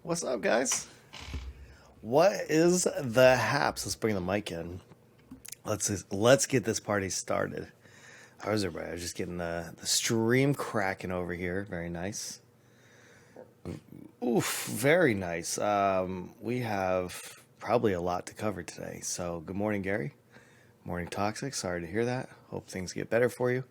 What's up, guys? What is the haps? Let's bring the mic in. Let's get this party started. How's everybody? I was just getting the stream cracking over here. Very nice. Oof, very nice. We have probably a lot to cover today. So, good morning, Gary. Morning, Toxic. Sorry to hear that. Hope things get better for you.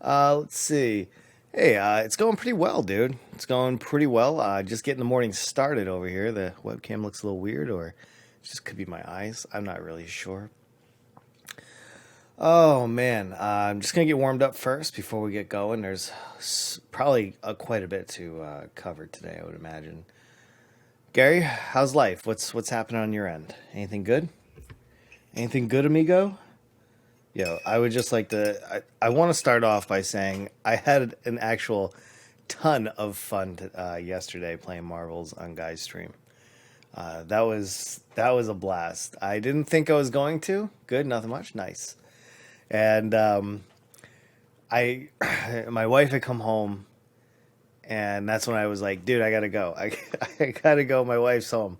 Let's see. Hey, it's going pretty well, dude. It's going pretty well. Just getting the morning started over here. The webcam looks a little weird, or it just could be my eyes. I'm not really sure. Oh man, I'm just gonna get warmed up first before we get going. There's probably quite a bit to cover today, I would imagine. Gary, how's life? What's happening on your end? Anything good? Anything good, amigo? Yo, I would just like to. I want to start off by saying I had an actual ton of fun yesterday playing Marvels on Guy's stream. That was a blast. I didn't think I was going to. Good, nothing much. Nice. And I, my wife had come home, and that's when I was like, dude, I gotta go. I gotta go. My wife's home.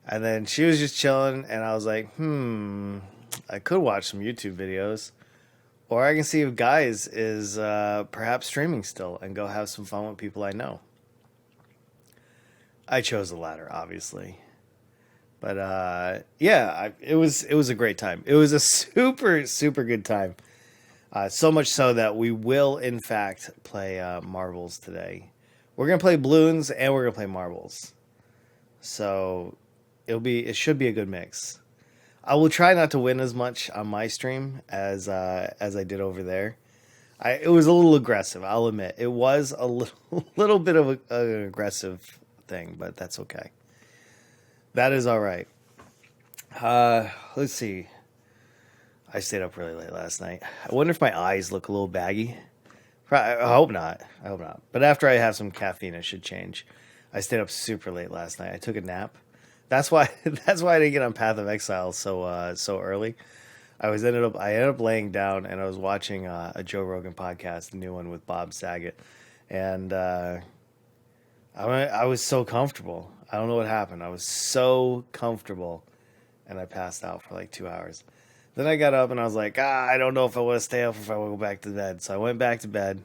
And then she was just chilling, and I was like, I could watch some YouTube videos, or I can see if Guys is perhaps streaming still and go have some fun with people I know. I chose the latter, obviously, but yeah, it was a great time. It was a super good time. So much so that we will, in fact, play Marbles today. We're gonna play Bloons and we're gonna play Marbles. So it should be a good mix. I will try not to win as much on my stream as I did over there. It was a little aggressive, I'll admit. It was a little bit of an aggressive thing, but that's okay. That is all right. Let's see. I stayed up really late last night. I wonder if my eyes look a little baggy. I hope not. I hope not. But after I have some caffeine, it should change. I stayed up super late last night. I took a nap. That's why. That's why I didn't get on Path of Exile so early. I ended up laying down and I was watching a Joe Rogan podcast, the new one with Bob Saget, and I was so comfortable. I don't know what happened. I was so comfortable, and I passed out for like 2 hours. Then I got up and I was like, I don't know if I want to stay up or if I want to go back to bed. So I went back to bed,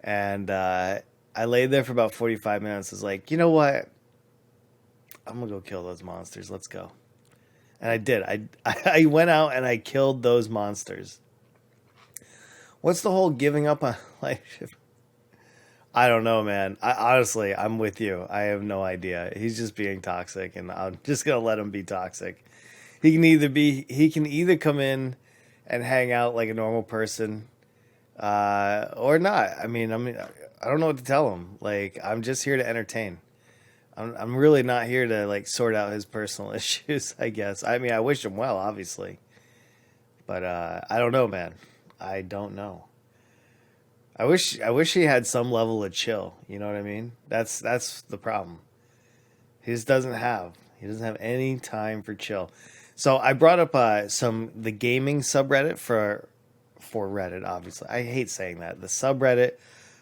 and I laid there for about 45 minutes. I was like, you know what? I'm gonna go kill those monsters. Let's go. And I did. I went out and I killed those monsters. What's the whole giving up on life? I don't know, man. Honestly, I'm with you. I have no idea. He's just being toxic, and I'm just gonna let him be toxic. He can either come in and hang out like a normal person, or not. I don't know what to tell him. Like, I'm just here to entertain. I'm really not here to like sort out his personal issues, I guess. I mean, I wish him well, obviously, but I don't know, man. I don't know. I wish he had some level of chill. You know what I mean? That's the problem. He doesn't have any time for chill. So I brought up the gaming subreddit for Reddit. Obviously, I hate saying that, the subreddit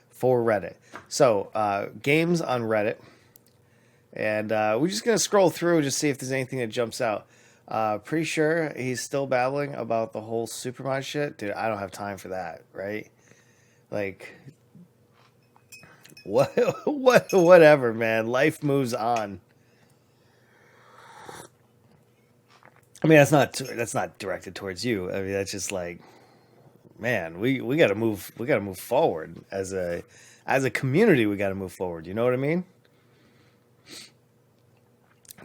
for Reddit. So games on Reddit. And we're just going to scroll through just see if there's anything that jumps out. Pretty sure he's still babbling about the whole Supermod shit. Dude, I don't have time for that, right? Like, whatever, man. Life moves on. I mean, that's not directed towards you. I mean, that's just like, man, we got to move forward as a community. We got to move forward. You know what I mean?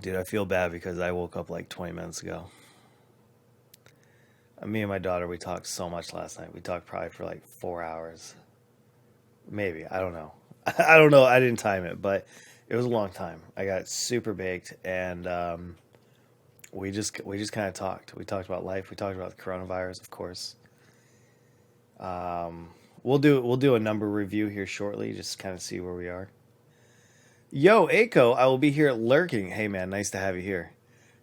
Dude, I feel bad because I woke up like 20 minutes ago. Me and my daughter, we talked so much last night. We talked probably for like 4 hours. Maybe. I don't know. I don't know. I didn't time it, but it was a long time. I got super baked, and we just kind of talked. We talked about life. We talked about the coronavirus, of course. We'll do a number review here shortly, just kind of see where we are. Yo, Aiko, I will be here lurking. Hey, man, nice to have you here.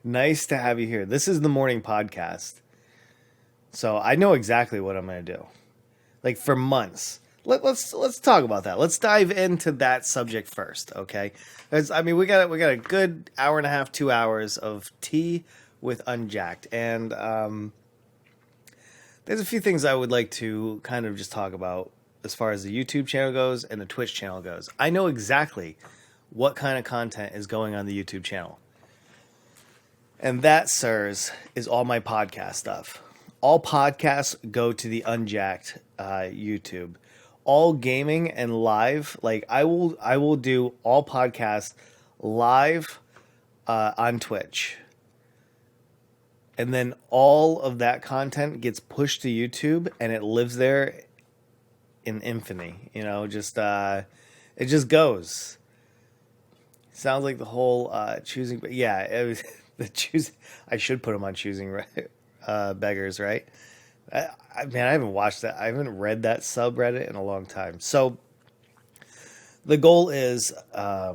Nice to have you here. This is the morning podcast. So I know exactly what I'm going to do. Like, for months. let's talk about that. Let's dive into that subject first, okay? Because I mean, we got a good hour and a half, 2 hours of tea with Unjacked, and there's a few things I would like to kind of just talk about as far as the YouTube channel goes and the Twitch channel goes. I know exactly what kind of content is going on the YouTube channel. And that, sirs, is all my podcast stuff. All podcasts go to the Unjacked YouTube. All gaming and live, like I will do all podcasts live on Twitch. And then all of that content gets pushed to YouTube and it lives there in infamy. You know, just it just goes. Sounds like the whole choosing, but yeah, it was the choose. I should put them on choosing beggars, right? Man, I haven't watched that. I haven't read that subreddit in a long time. So the goal is, I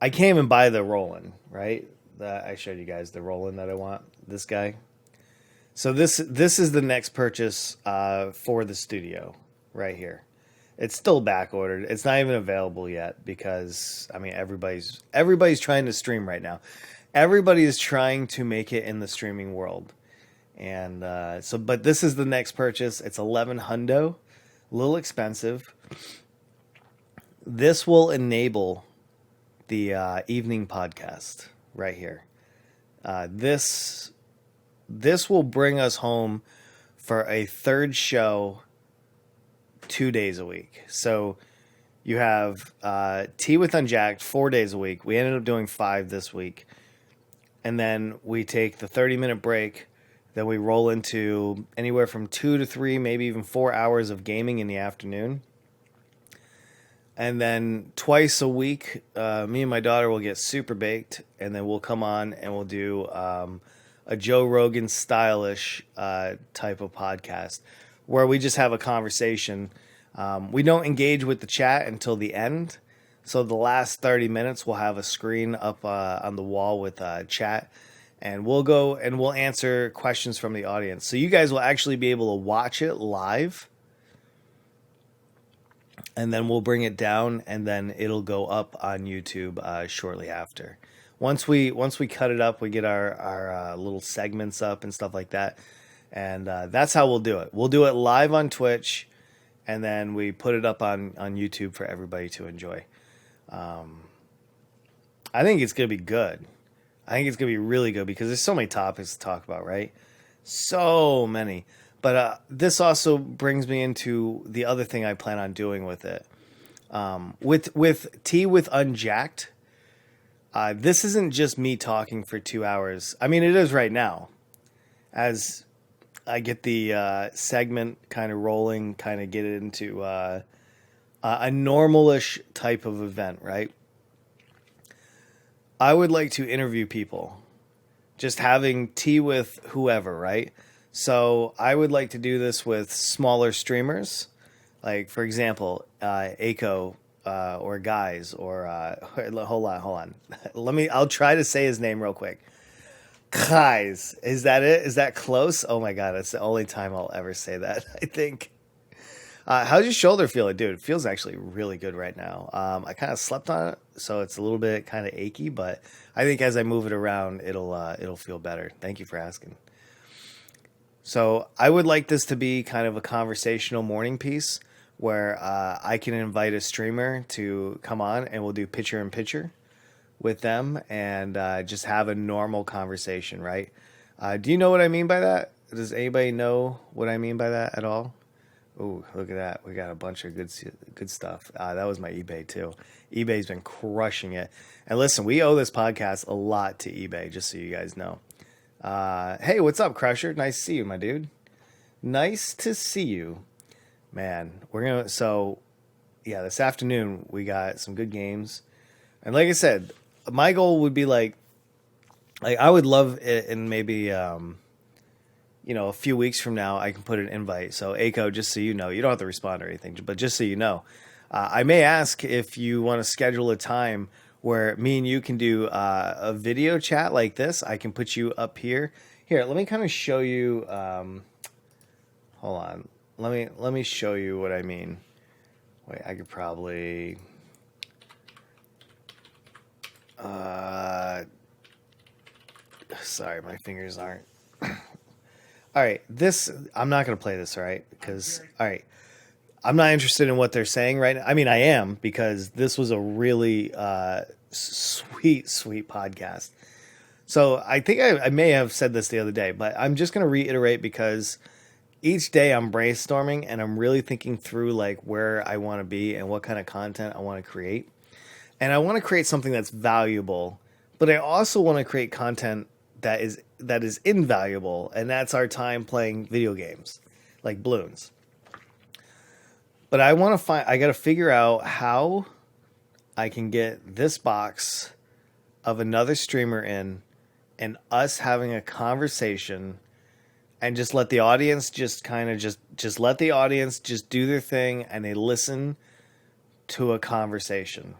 can't even buy the Roland, right? I showed you guys the Roland that I want. This guy. So this is the next purchase for the studio right here. It's still back ordered. It's not even available yet because I mean everybody's trying to stream right now. Everybody is trying to make it in the streaming world, and but this is the next purchase. It's 11 hundo, a little expensive. This will enable the evening podcast right here. This will bring us home for a third show 2 days a week. So you have Tea with Unjacked 4 days a week. We ended up doing 5 this week. And then we take the 30-minute break. Then we roll into anywhere from 2 to 3, maybe even 4 hours of gaming in the afternoon. And then twice a week, me and my daughter will get super baked. And then we'll come on and we'll do a Joe Rogan stylish type of podcast where we just have a conversation. We don't engage with the chat until the end. So the last 30 minutes, we'll have a screen up on the wall with chat. And we'll go and we'll answer questions from the audience. So you guys will actually be able to watch it live. And then we'll bring it down and then it'll go up on YouTube shortly after. Once we cut it up, we get our little segments up and stuff like that. And that's how we'll do it. We'll do it live on Twitch, and then we put it up on YouTube for everybody to enjoy. I think it's going to be good. I think it's going to be really good because there's so many topics to talk about, right? So many. But this also brings me into the other thing I plan on doing with it. With Tea with Unjacked, this isn't just me talking for 2 hours. I mean, it is right now. As I get the segment kind of rolling, kind of get it into a normalish type of event, right? I would like to interview people, just having tea with whoever, right? So I would like to do this with smaller streamers, like for example, Aiko or Guys or hold on. I'll try to say his name real quick. Guys, is that it? Is that close? Oh my god, it's the only time I'll ever say that, I think. How's your shoulder feel, dude? It feels actually really good right now. I kind of slept on it, so it's a little bit kind of achy, but I think as I move it around, it'll feel better. Thank you for asking. So I would like this to be kind of a conversational morning piece where I can invite a streamer to come on and we'll do picture in picture with them and just have a normal conversation, right? Do you know what I mean by that? Does anybody know what I mean by that at all? Oh, look at that. We got a bunch of good stuff. That was my eBay too. eBay's been crushing it. And listen, we owe this podcast a lot to eBay, just so you guys know. Hey, what's up, Crusher? Nice to see you, my dude. Nice to see you. Man, yeah, this afternoon we got some good games. And like I said, my goal would be like I would love it in maybe a few weeks from now I can put an invite. So Aiko, just so you know, you don't have to respond or anything, but just so you know, I may ask if you want to schedule a time where me and you can do a video chat like this. I can put you up here. Here, let me kind of show you. Hold on. Let me show you what I mean. Wait, I could probably. Uh, sorry, my fingers aren't. All right, this I'm not gonna play this, all right? Because all right, I'm not interested in what they're saying right now. I mean, I am because this was a really sweet podcast. So I think I may have said this the other day, but I'm just gonna reiterate because each day I'm brainstorming and I'm really thinking through like where I want to be and what kind of content I want to create. And I want to create something that's valuable, but I also want to create content that is invaluable, and that's our time playing video games like balloons. But I got to figure out how I can get this box of another streamer in and us having a conversation and just let the audience just kind of just let the audience just do their thing and they listen to a conversation.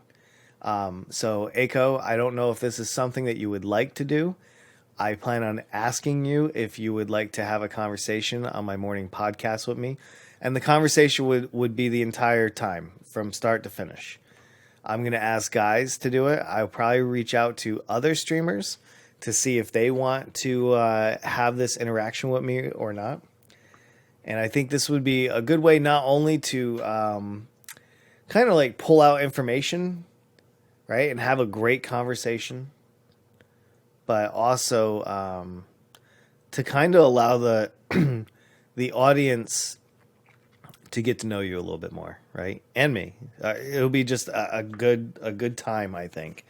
So Aiko, I don't know if this is something that you would like to do. I plan on asking you if you would like to have a conversation on my morning podcast with me. And the conversation would be the entire time from start to finish. I'm going to ask guys to do it. I'll probably reach out to other streamers to see if they want to have this interaction with me or not. And I think this would be a good way not only to kind of like pull out information, right, and have a great conversation, but also to kind of allow the the audience to get to know you a little bit more, right? And me. It'll be just a good time, I think.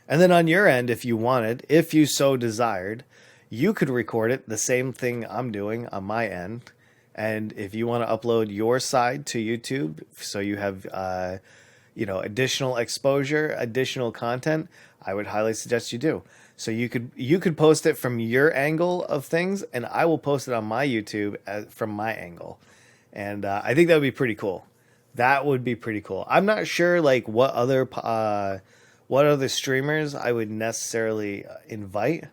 And then on your end, if you wanted, if you so desired, you could record it the same thing I'm doing on my end. And if you want to upload your side to YouTube, so you have additional exposure, additional content, I would highly suggest you do. So you could post it from your angle of things, and I will post it on my YouTube from my angle. And I think that would be pretty cool. That would be pretty cool. I'm not sure like what other streamers I would necessarily invite.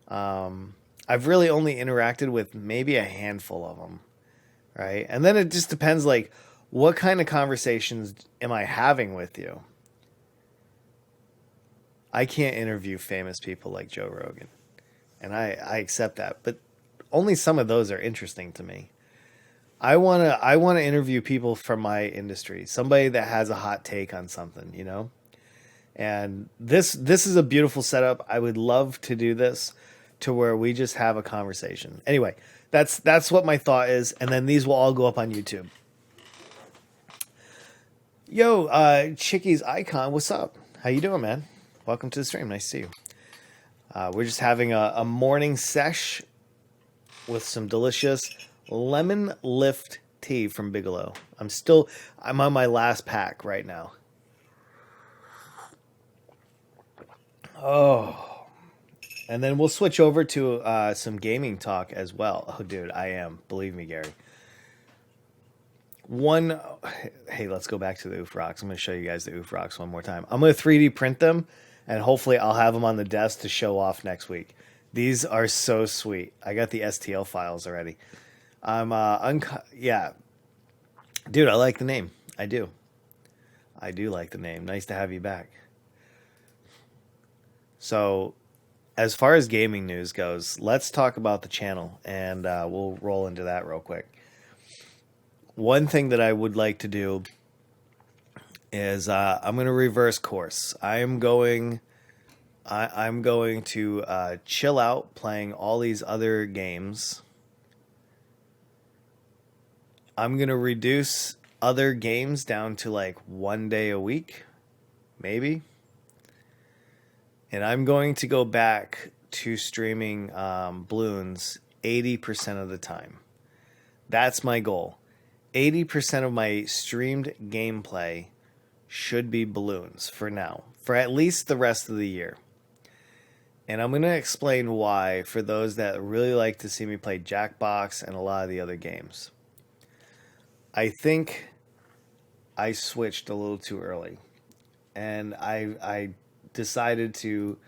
I've really only interacted with maybe a handful of them, right? And then it just depends like what kind of conversations am I having with you? I can't interview famous people like Joe Rogan, and I accept that, but only some of those are interesting to me. I wanna interview people from my industry, somebody that has a hot take on something, you know. And this is a beautiful setup. I would love to do this to where we just have a conversation. Anyway, that's what my thought is, and then these will all go up on YouTube. Yo, Chicky's Icon, what's up? How you doing, man? Welcome to the stream. Nice to see you. We're just having a morning sesh with some delicious lemon lift tea from Bigelow. I'm on my last pack right now. Oh, and then we'll switch over to some gaming talk as well. Oh, dude, I am. Believe me, Gary. Hey, let's go back to the oof rocks. I'm going to show you guys the oof rocks one more time. I'm going to 3D print them, and hopefully I'll have them on the desk to show off next week. These are so sweet. I got the STL files already. Yeah, dude, I like the name. I do like the name. Nice to have you back. So, as far as gaming news goes, let's talk about the channel, and we'll roll into that real quick. One thing that I would like to do is I'm going to reverse course. I'm going to chill out playing all these other games. I'm going to reduce other games down to like 1 day a week, maybe. And I'm going to go back to streaming balloons 80% of the time. That's my goal. 80% of my streamed gameplay should be balloons for now, for at least the rest of the year. And I'm going to explain why for those that really like to see me play Jackbox and a lot of the other games. I think I switched a little too early. And I decided to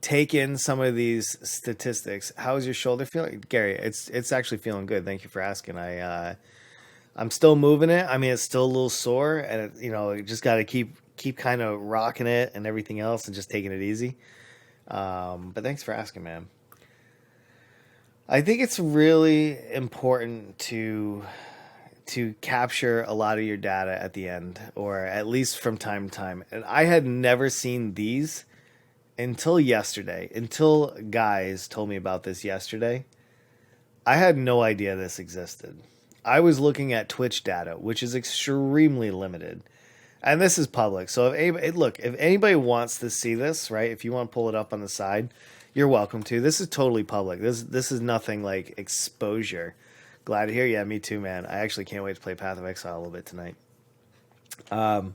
take in some of these statistics. How's your shoulder feeling, Gary? It's actually feeling good. Thank you for asking. I'm still moving it. I mean, it's still a little sore, and you just got to keep kind of rocking it and everything else, and just taking it easy. But thanks for asking, man. I think it's really important to capture a lot of your data at the end, or at least from time to time. And I had never seen these until yesterday, until guys told me about this yesterday. I had no idea this existed. I was looking at Twitch data, which is extremely limited. And this is public. So if anybody wants to see this, right? If you want to pull it up on the side, you're welcome to. This is totally public. This is nothing like exposure. Glad to hear. Yeah, me too, man. I actually can't wait to play Path of Exile a little bit tonight. I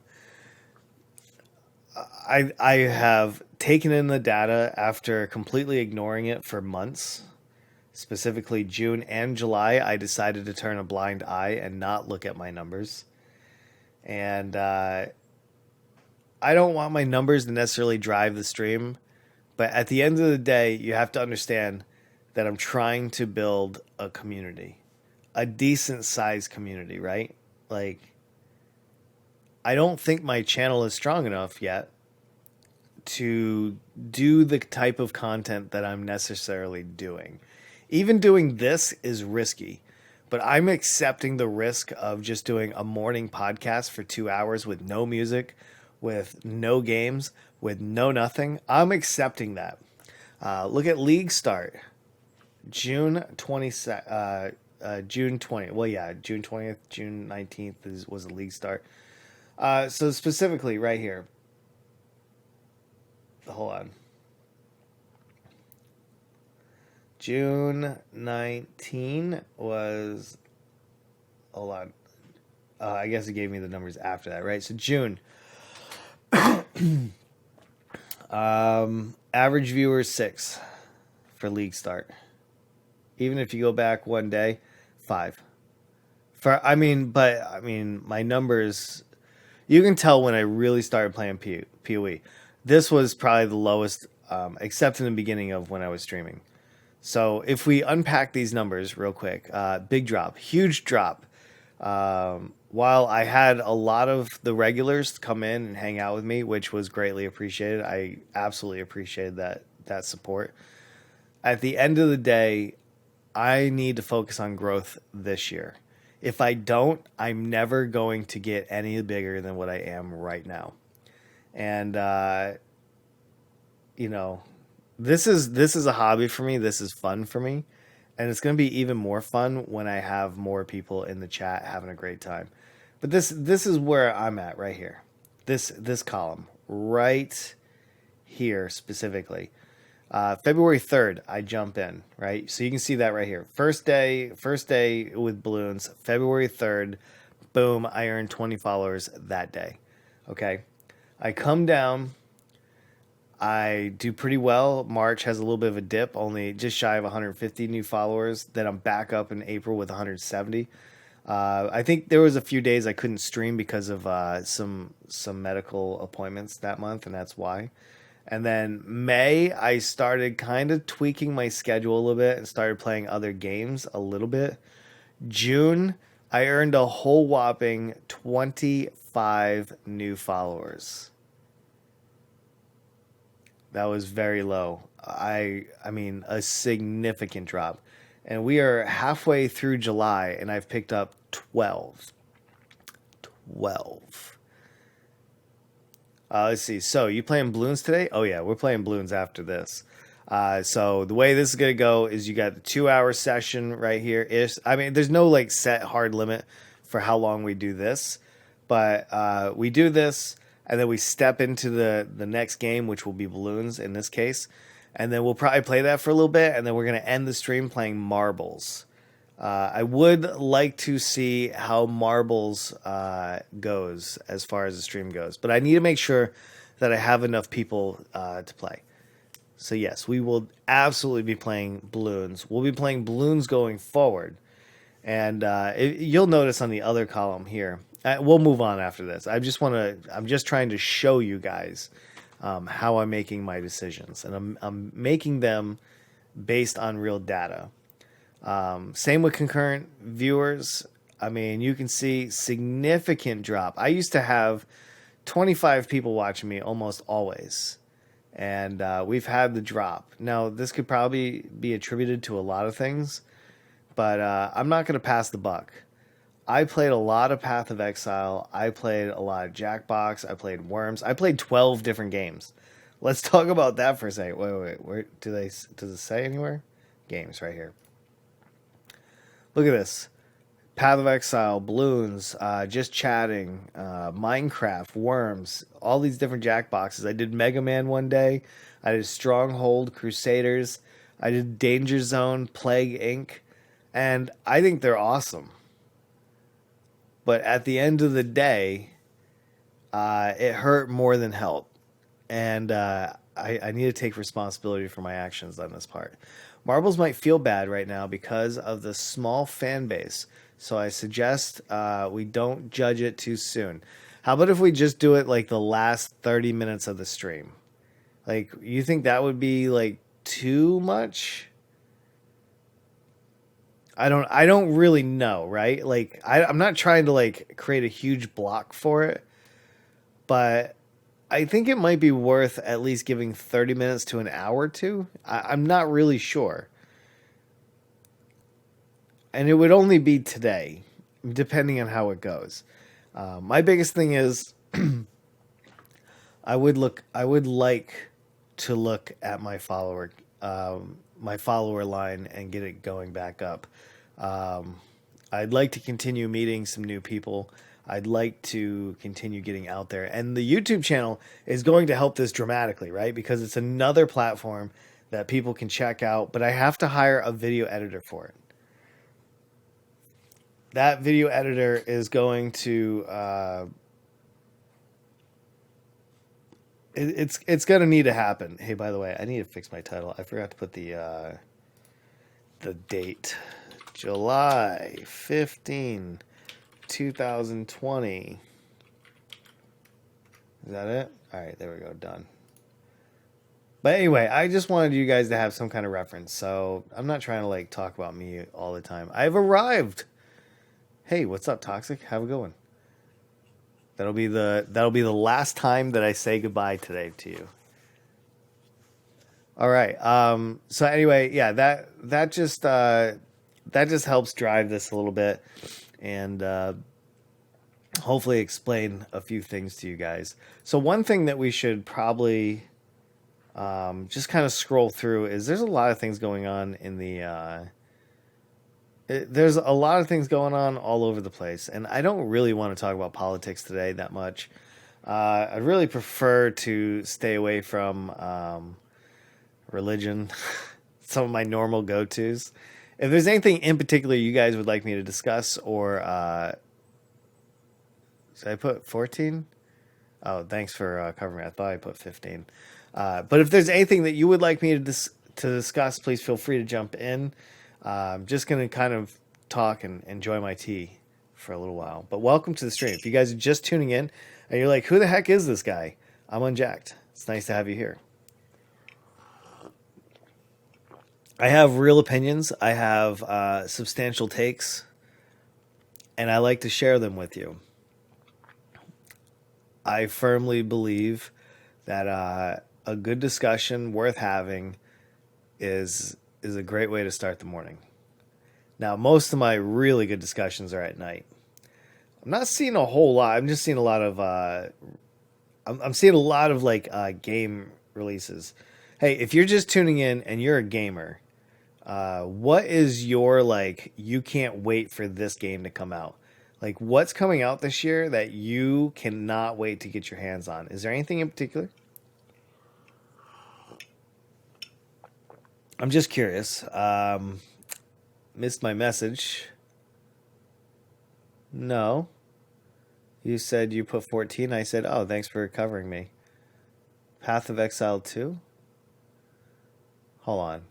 have taken in the data after completely ignoring it for months. Specifically June and July, I decided to turn a blind eye and not look at my numbers. And I don't want my numbers to necessarily drive the stream, but at the end of the day, you have to understand that I'm trying to build a community, a decent sized community, right? Like, I don't think my channel is strong enough yet to do the type of content that I'm necessarily doing. Even doing this is risky, but I'm accepting the risk of just doing a morning podcast for 2 hours with no music, with no games, with no nothing. I'm accepting that. Look at League Start, June 20th. June 20th. Well, yeah, June 20th, June 19th was the League Start. So specifically right here. Hold on. June 19 was, hold on. I guess it gave me the numbers after that, right? So June. Average viewers 6 for League Start. Even if you go back one day, 5. My numbers, you can tell when I really started playing PoE. This was probably the lowest, except in the beginning of when I was streaming. So if we unpack these numbers real quick, big drop, huge drop. While I had a lot of the regulars come in and hang out with me, which was greatly appreciated, I absolutely appreciated that support. At the end of the day, I need to focus on growth this year. If I don't, I'm never going to get any bigger than what I am right now. And this is a hobby for me. This is fun for me, and it's going to be even more fun when I have more people in the chat having a great time. But this is where I'm at right here. This column right here specifically. February 3rd, I jump in, right? So you can see that right here. First day with balloons, February 3rd, boom, I earned 20 followers that day. Okay. I come down, I do pretty well. March has a little bit of a dip, only just shy of 150 new followers. Then I'm back up in April with 170. I think there was a few days I couldn't stream because of some medical appointments that month, and that's why. And then May, I started kind of tweaking my schedule a little bit and started playing other games a little bit. June, I earned a whole whopping 25 new followers. That was very low. I mean, a significant drop. And we are halfway through July, and I've picked up 12. 12. Let's see. So, you playing balloons today? Oh, yeah, we're playing balloons after this. So, the way this is going to go is you got the 2-hour session right here. I mean, there's no like set hard limit for how long we do this. But we do this, and then we step into the next game, which will be balloons in this case. And then we'll probably play that for a little bit, and then we're going to end the stream playing marbles. I would like to see how marbles goes as far as the stream goes, but I need to make sure that I have enough people to play. So yes, we will absolutely be playing balloons. We'll be playing balloons going forward, and you'll notice on the other column here. We'll move on after this. I'm just trying to show you guys how I'm making my decisions, and I'm making them based on real data. Same with concurrent viewers. I mean, you can see significant drop. I used to have 25 people watching me almost always, and we've had the drop. Now, this could probably be attributed to a lot of things, but I'm not going to pass the buck. I played a lot of Path of Exile. I played a lot of Jackbox. I played Worms. I played 12 different games. Let's talk about that for a second. Wait. Where does it say anywhere? Games right here. Look at this. Path of Exile, Balloons, Just Chatting, Minecraft, Worms, all these different Jackboxes. I did Mega Man one day. I did Stronghold, Crusaders. I did Danger Zone, Plague Inc. And I think they're awesome. But at the end of the day, it hurt more than helped. And I need to take responsibility for my actions on this part. Marbles might feel bad right now because of the small fan base. So I suggest we don't judge it too soon. How about if we just do it like the last 30 minutes of the stream? Like, you think that would be like too much? I don't really know, right? Like I'm not trying to like create a huge block for it, but I think it might be worth at least giving 30 minutes to an hour to. I'm not really sure. And it would only be today, depending on how it goes. My biggest thing is I would like to look at my follower line and get it going back up. I'd like to continue meeting some new people. I'd like to continue getting out there. And the YouTube channel is going to help this dramatically, right? Because it's another platform that people can check out, but I have to hire a video editor for it. That video editor is going to it's going to need to happen. Hey, by the way, I need to fix my title. I forgot to put the date. July 15, 2020. Is that it? All right, there we go. Done. But anyway, I just wanted you guys to have some kind of reference. So I'm not trying to like talk about me all the time. I've arrived. Hey, what's up, Toxic? Have a good one. That'll be the last time that I say goodbye today to you. All right. So anyway, yeah, that just helps drive this a little bit, and hopefully explain a few things to you guys. So one thing that we should probably just kind of scroll through is there's a lot of things going on in the. There's a lot of things going on all over the place, and I don't really want to talk about politics today that much. I'd really prefer to stay away from religion, some of my normal go-tos. If there's anything in particular you guys would like me to discuss, or should I put 14? Oh, thanks for covering me. I thought I put 15. But if there's anything that you would like me to discuss, please feel free to jump in. I'm just going to kind of talk and enjoy my tea for a little while. But welcome to the stream. If you guys are just tuning in and you're like, who the heck is this guy? I'm Unjacked. It's nice to have you here. I have real opinions. I have substantial takes. And I like to share them with you. I firmly believe that a good discussion worth having is a great way to start the morning. Now, most of my really good discussions are at night. I'm not seeing a whole lot. I'm just seeing a lot of I'm seeing a lot of like game releases. Hey, if you're just tuning in and you're a gamer, what is your like you can't wait for this game to come out? Like, what's coming out this year that you cannot wait to get your hands on? Is there anything in particular? I'm just curious. Missed my message. No. You said you put 14. I said, oh, thanks for covering me. Path of Exile 2? Hold on.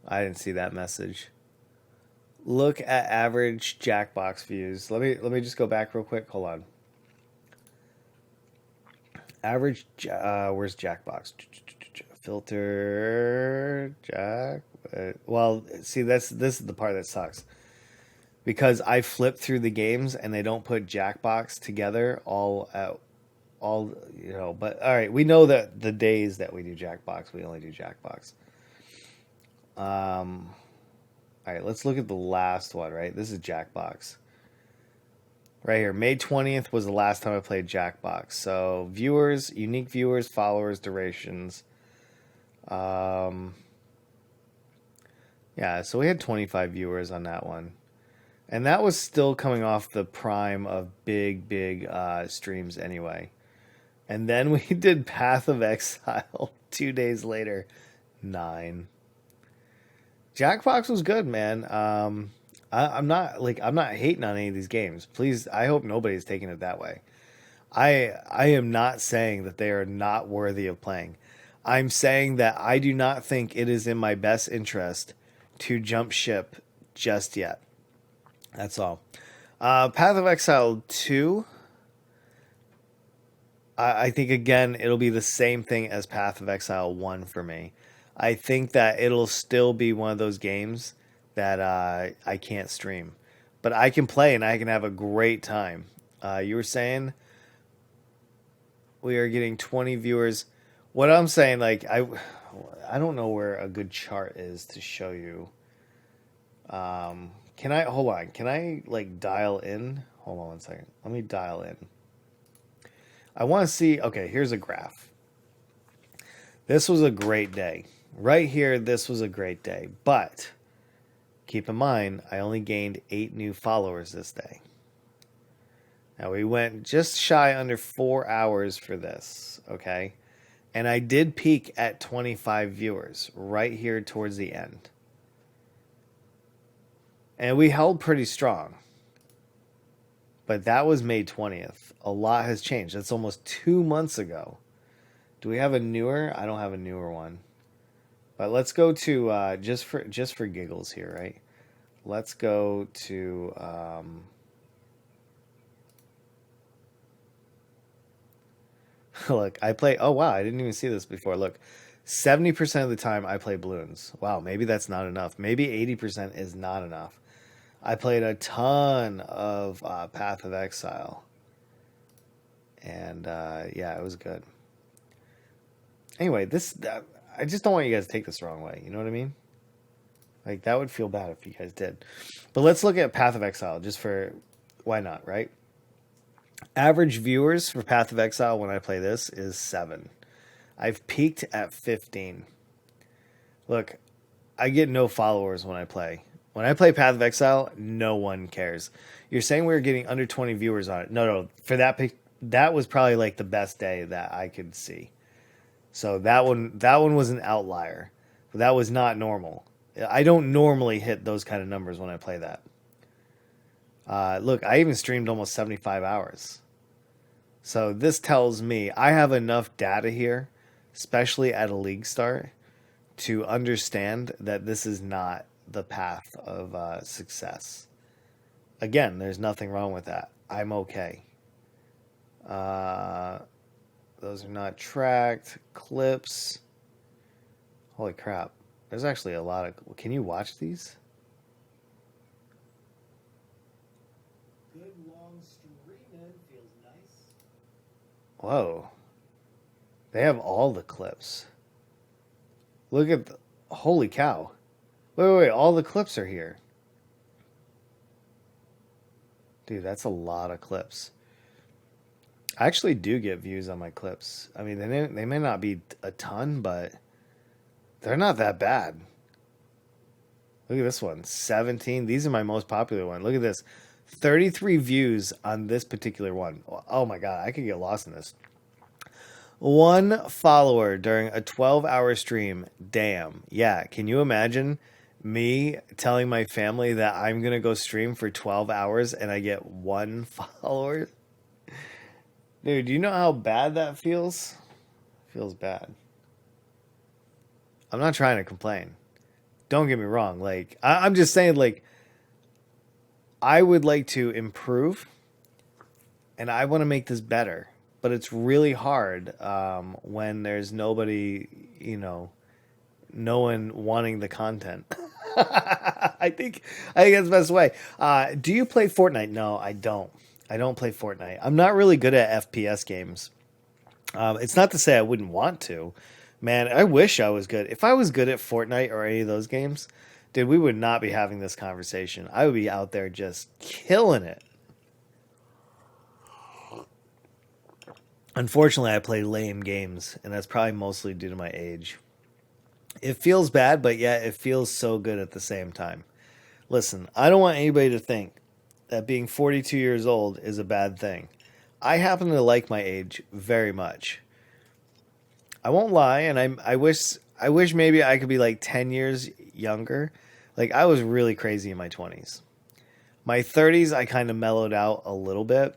I didn't see that message. Look at average Jackbox views. Let me just go back real quick. Hold on. Average, where's Jackbox? Filter Jack. Well, see, this is the part that sucks. because I flip through the games and they don't put Jackbox together all you know. But all right, we know that the days that we do Jackbox, we only do Jackbox. All right, let's look at the last one. Right, this is Jackbox. Right here, May 20th was the last time I played Jackbox. So viewers, unique viewers, followers, durations. Um, yeah, so we had 25 viewers on that one. And that was still coming off the prime of big streams anyway. And then we did Path of Exile 2 days later. 9. Jackbox was good, man. I'm not hating on any of these games. Please, I hope nobody's taking it that way. I am not saying that they are not worthy of playing. I'm saying that I do not think it is in my best interest to jump ship just yet. That's all. Path of Exile 2. I think, again, it'll be the same thing as Path of Exile 1 for me. I think that it'll still be one of those games that I can't stream. But I can play and I can have a great time. You were saying we are getting 20 viewers. What I'm saying, like, I don't know where a good chart is to show you. Can I, hold on, can I, like, dial in? Hold on one second. Let me dial in. I want to see, okay, here's a graph. This was a great day. Right here, this was a great day. But keep in mind, I only gained 8 new followers this day. Now, we went just shy under 4 hours for this, okay? And I did peak at 25 viewers right here towards the end. And we held pretty strong. But that was May 20th. A lot has changed. That's almost 2 months ago. Do we have a newer? I don't have a newer one. But let's go to just for giggles here, right? Let's go to look, I play. Oh wow, I didn't even see this before. Look, 70% of the time I play balloons. Wow, maybe that's not enough. Maybe 80% is not enough. I played a ton of Path of Exile, and yeah, it was good. Anyway, I just don't want you guys to take this the wrong way. You know what I mean? Like, that would feel bad if you guys did. But let's look at Path of Exile just for why not, right? Average viewers for Path of Exile when I play this is 7. I've peaked at 15. Look, I get no followers when I play. When I play Path of Exile, no one cares. You're saying we were getting under 20 viewers on it. No. For that was probably like the best day that I could see. So that one was an outlier. That was not normal. I don't normally hit those kind of numbers when I play that. Look, I even streamed almost 75 hours. So this tells me I have enough data here, especially at a league start, to understand that this is not the path of success. Again, there's nothing wrong with that. I'm okay. Those are not tracked. Clips. Holy crap. There's actually a lot of... Can you watch these? Good long streaming feels nice. Whoa. They have all the clips. Look at the... Holy cow. Wait. All the clips are here. Dude, that's a lot of clips. I actually do get views on my clips. I mean, they may not be a ton, but they're not that bad. Look at this one. 17. These are my most popular one. Look at this. 33 views on this particular one. Oh my God, I could get lost in this. 1 follower during a 12-hour stream. Damn. Yeah, can you imagine me telling my family that I'm going to go stream for 12 hours and I get 1 follower? Dude, do you know how bad that feels? Feels bad. I'm not trying to complain. Don't get me wrong. Like, I'm just saying, like, I would like to improve and I want to make this better. But it's really hard when there's nobody, no one wanting the content. I think that's the best way. Do you play Fortnite? No, I don't. I don't play Fortnite. I'm not really good at FPS games. It's not to say I wouldn't want to. Man, I wish I was good. If I was good at Fortnite or any of those games, dude, we would not be having this conversation. I would be out there just killing it. Unfortunately, I play lame games, and that's probably mostly due to my age. It feels bad, but yet it feels so good at the same time. Listen, I don't want anybody to think that being 42 years old is a bad thing. I happen to like my age very much. I won't lie, and I wish maybe I could be like 10 years younger. Like I was really crazy in my 20s. My 30s I kind of mellowed out a little bit.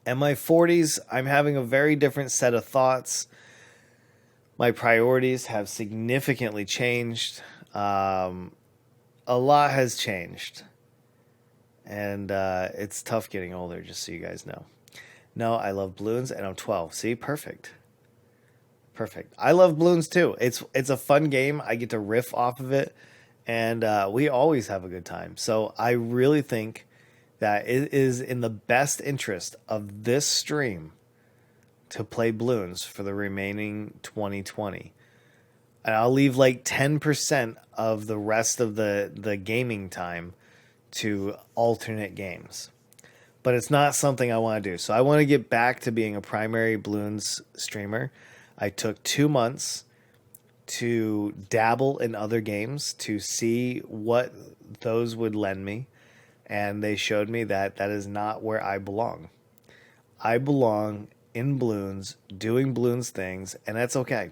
And my 40s I'm having a very different set of thoughts. My priorities have significantly changed. A lot has changed. And it's tough getting older, just so you guys know. No, I love balloons, and I'm 12. See, perfect. Perfect. I love balloons too. It's a fun game. I get to riff off of it, and we always have a good time. So I really think that it is in the best interest of this stream to play balloons for the remaining 2020. And I'll leave like 10% of the rest of the gaming time to alternate games. But it's not something I want to do. So I want to get back to being a primary balloons streamer. I took 2 months to dabble in other games to see what those would lend me. And they showed me that that is not where I belong. I belong in balloons, doing balloons things, and that's okay.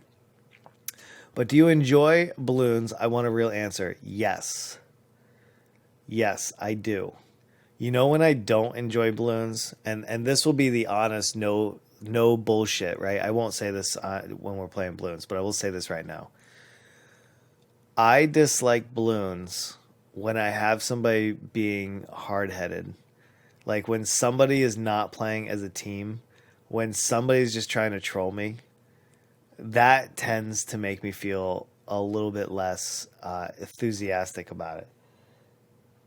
But do you enjoy balloons? I want a real answer. Yes. Yes, I do. You know when I don't enjoy balloons, and this will be the honest, no bullshit, right? I won't say this when we're playing balloons, but I will say this right now. I dislike balloons when I have somebody being hard headed. Like when somebody is not playing as a team, when somebody's just trying to troll me, that tends to make me feel a little bit less enthusiastic about it.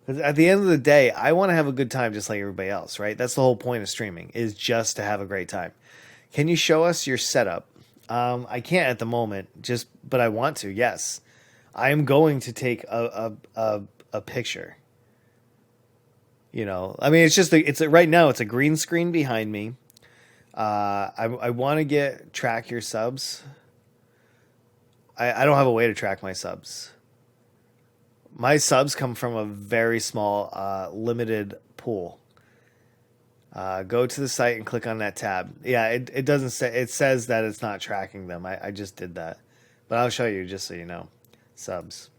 'Cause at the end of the day, I want to have a good time just like everybody else, right? That's the whole point of streaming, is just to have a great time. Can you show us your setup? I can't at the moment, but I want to. Yes, I am going to take a picture. I mean, right now it's a green screen behind me. I want to track your subs. I don't have a way to track my subs. My subs come from a very small, limited pool. Go to the site and click on that tab. Yeah, it doesn't say. It says that it's not tracking them. I just did that, but I'll show you just so you know. Subs.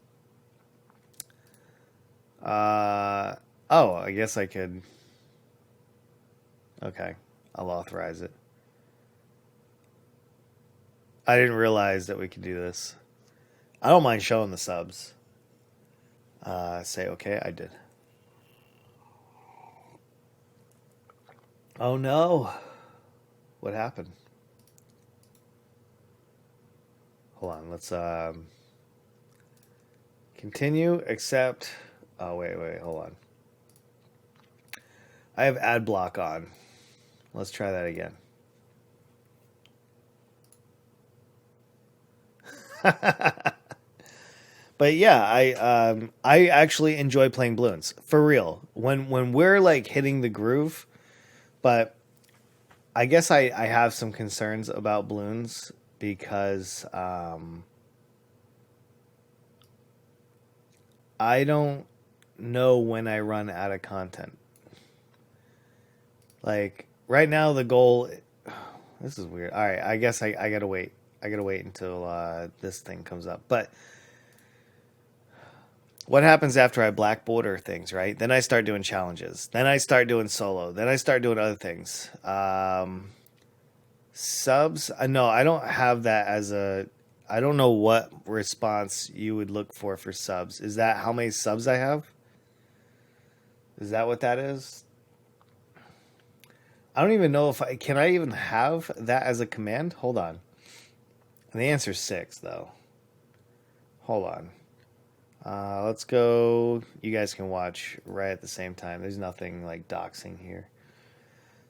Oh, I guess I could. Okay, I'll authorize it. I didn't realize that we could do this. I don't mind showing the subs. Say okay, I did. Oh no. What happened? Hold on, let's continue, accept. Oh wait, hold on. I have ad block on. Let's try that again. But yeah, I actually enjoy playing balloons for real. When we're like hitting the groove, but I guess I have some concerns about balloons because I don't know when I run out of content. Like right now, the goal. This is weird. All right, I guess I gotta wait. I gotta wait until this thing comes up. But what happens after I black border things, right? Then I start doing challenges. Then I start doing solo. Then I start doing other things. Subs? No, I don't have that as a. I don't know what response you would look for subs. Is that how many subs I have? Is that what that is? I don't even know if can I even have that as a command? Hold on. And the answer is 6 though. Hold on. Let's go. You guys can watch right at the same time. There's nothing like doxing here.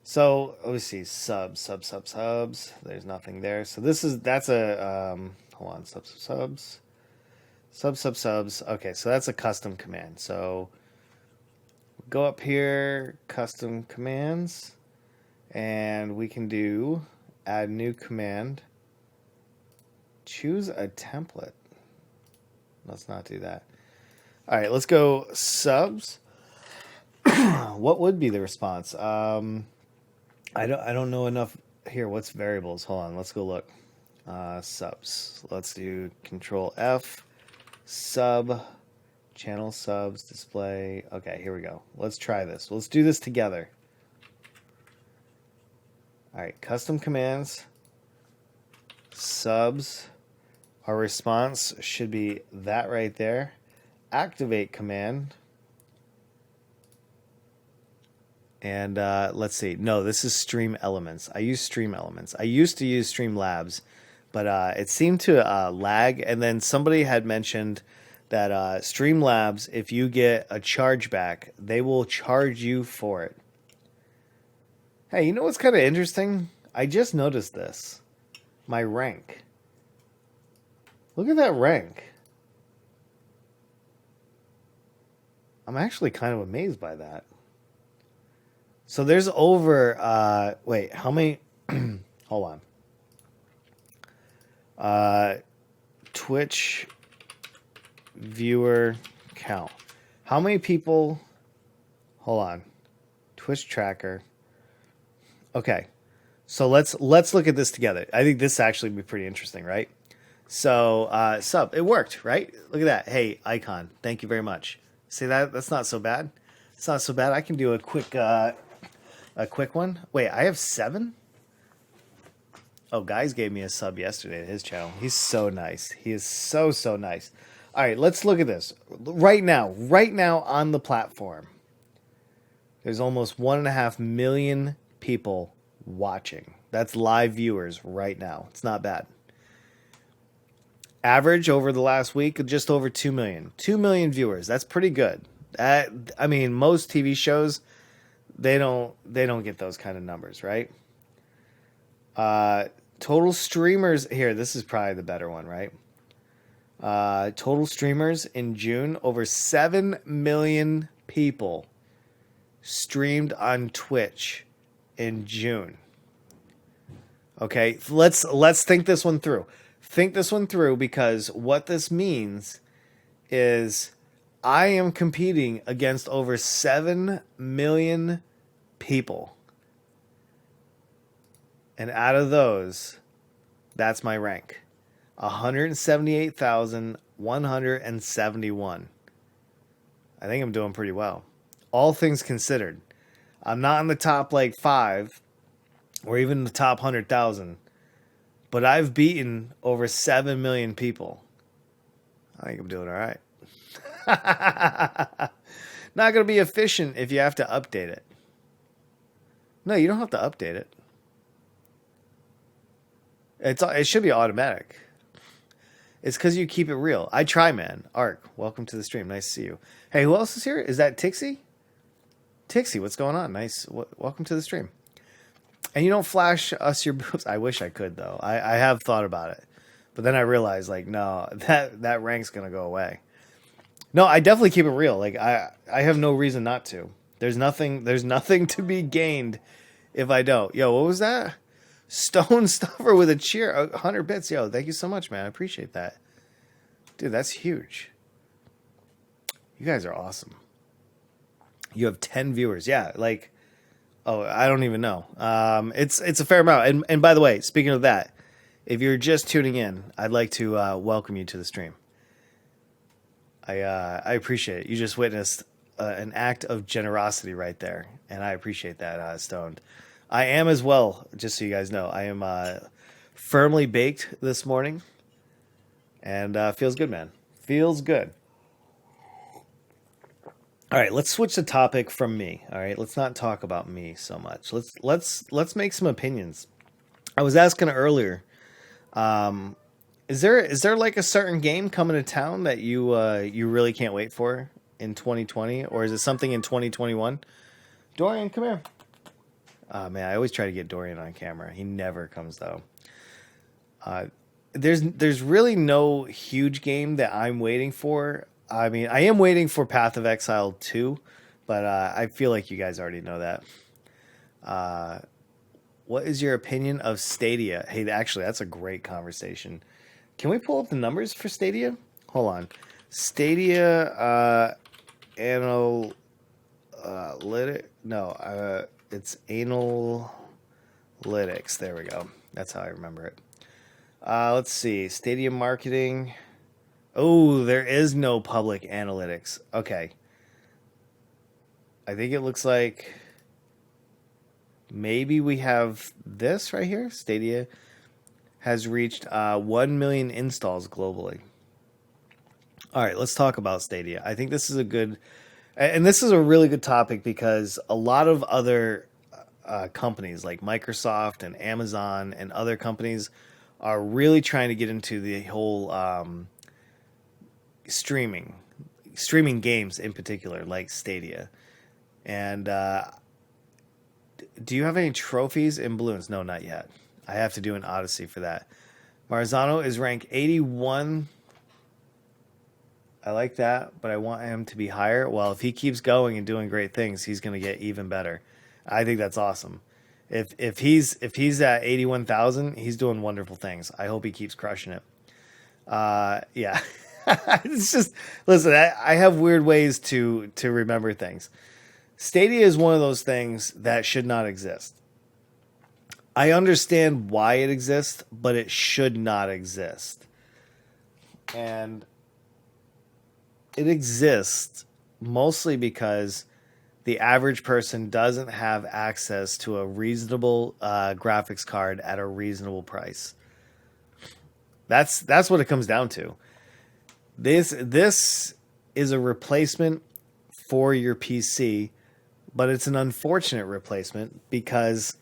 So let me see. Subs. There's nothing there. So that's a hold on. Subs. Okay, so that's a custom command. So go up here, custom commands, and we can do add new command. Choose a template. Let's not do that. All right, let's go subs. What would be the response? I don't know enough here. What's variables? Hold on, let's go look. Subs. Let's do Control F. Sub. Channel subs. Display. Okay, here we go. Let's try this. Let's do this together. All right, custom commands. Subs. Our response should be that right there. Activate command. And let's see. No, this is Stream Elements. I use Stream Elements. I used to use Streamlabs, but it seemed to lag. And then somebody had mentioned that Streamlabs, if you get a chargeback, they will charge you for it. Hey, you know what's kind of interesting? I just noticed this. My rank. Look at that rank. I'm actually kind of amazed by that. So there's over, wait, how many, hold on. Twitch viewer count. How many people, hold on, Twitch tracker. Okay, so let's look at this together. I think this actually would be pretty interesting, right? So, sub, it worked, right? Look at that. Hey, icon, thank you very much. See that? That's not so bad. It's not so bad. I can do a quick one. Wait, I have 7? Oh, guys gave me a sub yesterday to his channel. He's so nice. He is so nice. All right, let's look at this. Right now on the platform, there's almost 1.5 million people watching. That's live viewers right now. It's not bad. Average over the last week, just over 2 million. 2 million viewers. That's pretty good. I mean, most TV shows, they don't get those kind of numbers, right? Total streamers here. This is probably the better one, right? Total streamers in June, over 7 million people streamed on Twitch in June. Okay, let's think this one through. Think this one through, because what this means is I am competing against over 7 million people. And out of those, that's my rank. 178,171. I think I'm doing pretty well. All things considered. I'm not in the top like 5 or even the top 100,000. But I've beaten over 7 million people. I think I'm doing all right. Not going to be efficient if you have to update it. No, you don't have to update it. It should be automatic. It's because you keep it real. I try, man. Ark, welcome to the stream. Nice to see you. Hey, who else is here? Is that Tixie? Tixie, what's going on? Nice. Welcome to the stream. And you don't flash us your boobs. I wish I could, though. I have thought about it. But then I realized, like, no, that rank's going to go away. No, I definitely keep it real. Like, I have no reason not to. There's nothing to be gained if I don't. Yo, what was that? Stone Stuffer with a cheer. 100 bits. Yo, thank you so much, man. I appreciate that. Dude, that's huge. You guys are awesome. You have 10 viewers. Yeah, like... Oh, I don't even know. It's a fair amount. And by the way, speaking of that, if you're just tuning in, I'd like to welcome you to the stream. I appreciate it. You just witnessed an act of generosity right there, and I appreciate that, Stoned. I am as well, just so you guys know. I am firmly baked this morning, and feels good, man. Feels good. All right, let's switch the topic from me. All right, let's not talk about me so much. Let's make some opinions. I was asking earlier, Is there like a certain game coming to town that you really can't wait for in 2020, or is it something in 2021? Dorian, come here. Oh man, I always try to get Dorian on camera. He never comes though. Uh, there's really no huge game that I'm waiting for. I mean, I am waiting for Path of Exile 2, but I feel like you guys already know that. Uh, what is your opinion of Stadia? Hey, actually, that's a great conversation. Can we pull up the numbers for Stadia? Hold on. Stadia analytic. No, it's analytics. There we go. That's how I remember it. Let's see. Stadia marketing. Oh, there is no public analytics. Okay. I think it looks like maybe we have this right here. Stadia has reached 1 million installs globally. All right, let's talk about Stadia. I think this is a good, and this is a really good topic because a lot of other companies like Microsoft and Amazon and other companies are really trying to get into the whole streaming, streaming games in particular, like Stadia. And do you have any trophies in balloons? No, not yet. I have to do an Odyssey for that. Marzano is ranked 81. I like that, but I want him to be higher. Well, if he keeps going and doing great things, he's going to get even better. I think that's awesome. If he's at 81,000, he's doing wonderful things. I hope he keeps crushing it. Yeah. It's just listen, I have weird ways to remember things. Stadia is one of those things that should not exist. I understand why it exists, but it should not exist. And it exists mostly because the average person doesn't have access to a reasonable graphics card at a reasonable price. That's what it comes down to. This is a replacement for your PC, but it's an unfortunate replacement because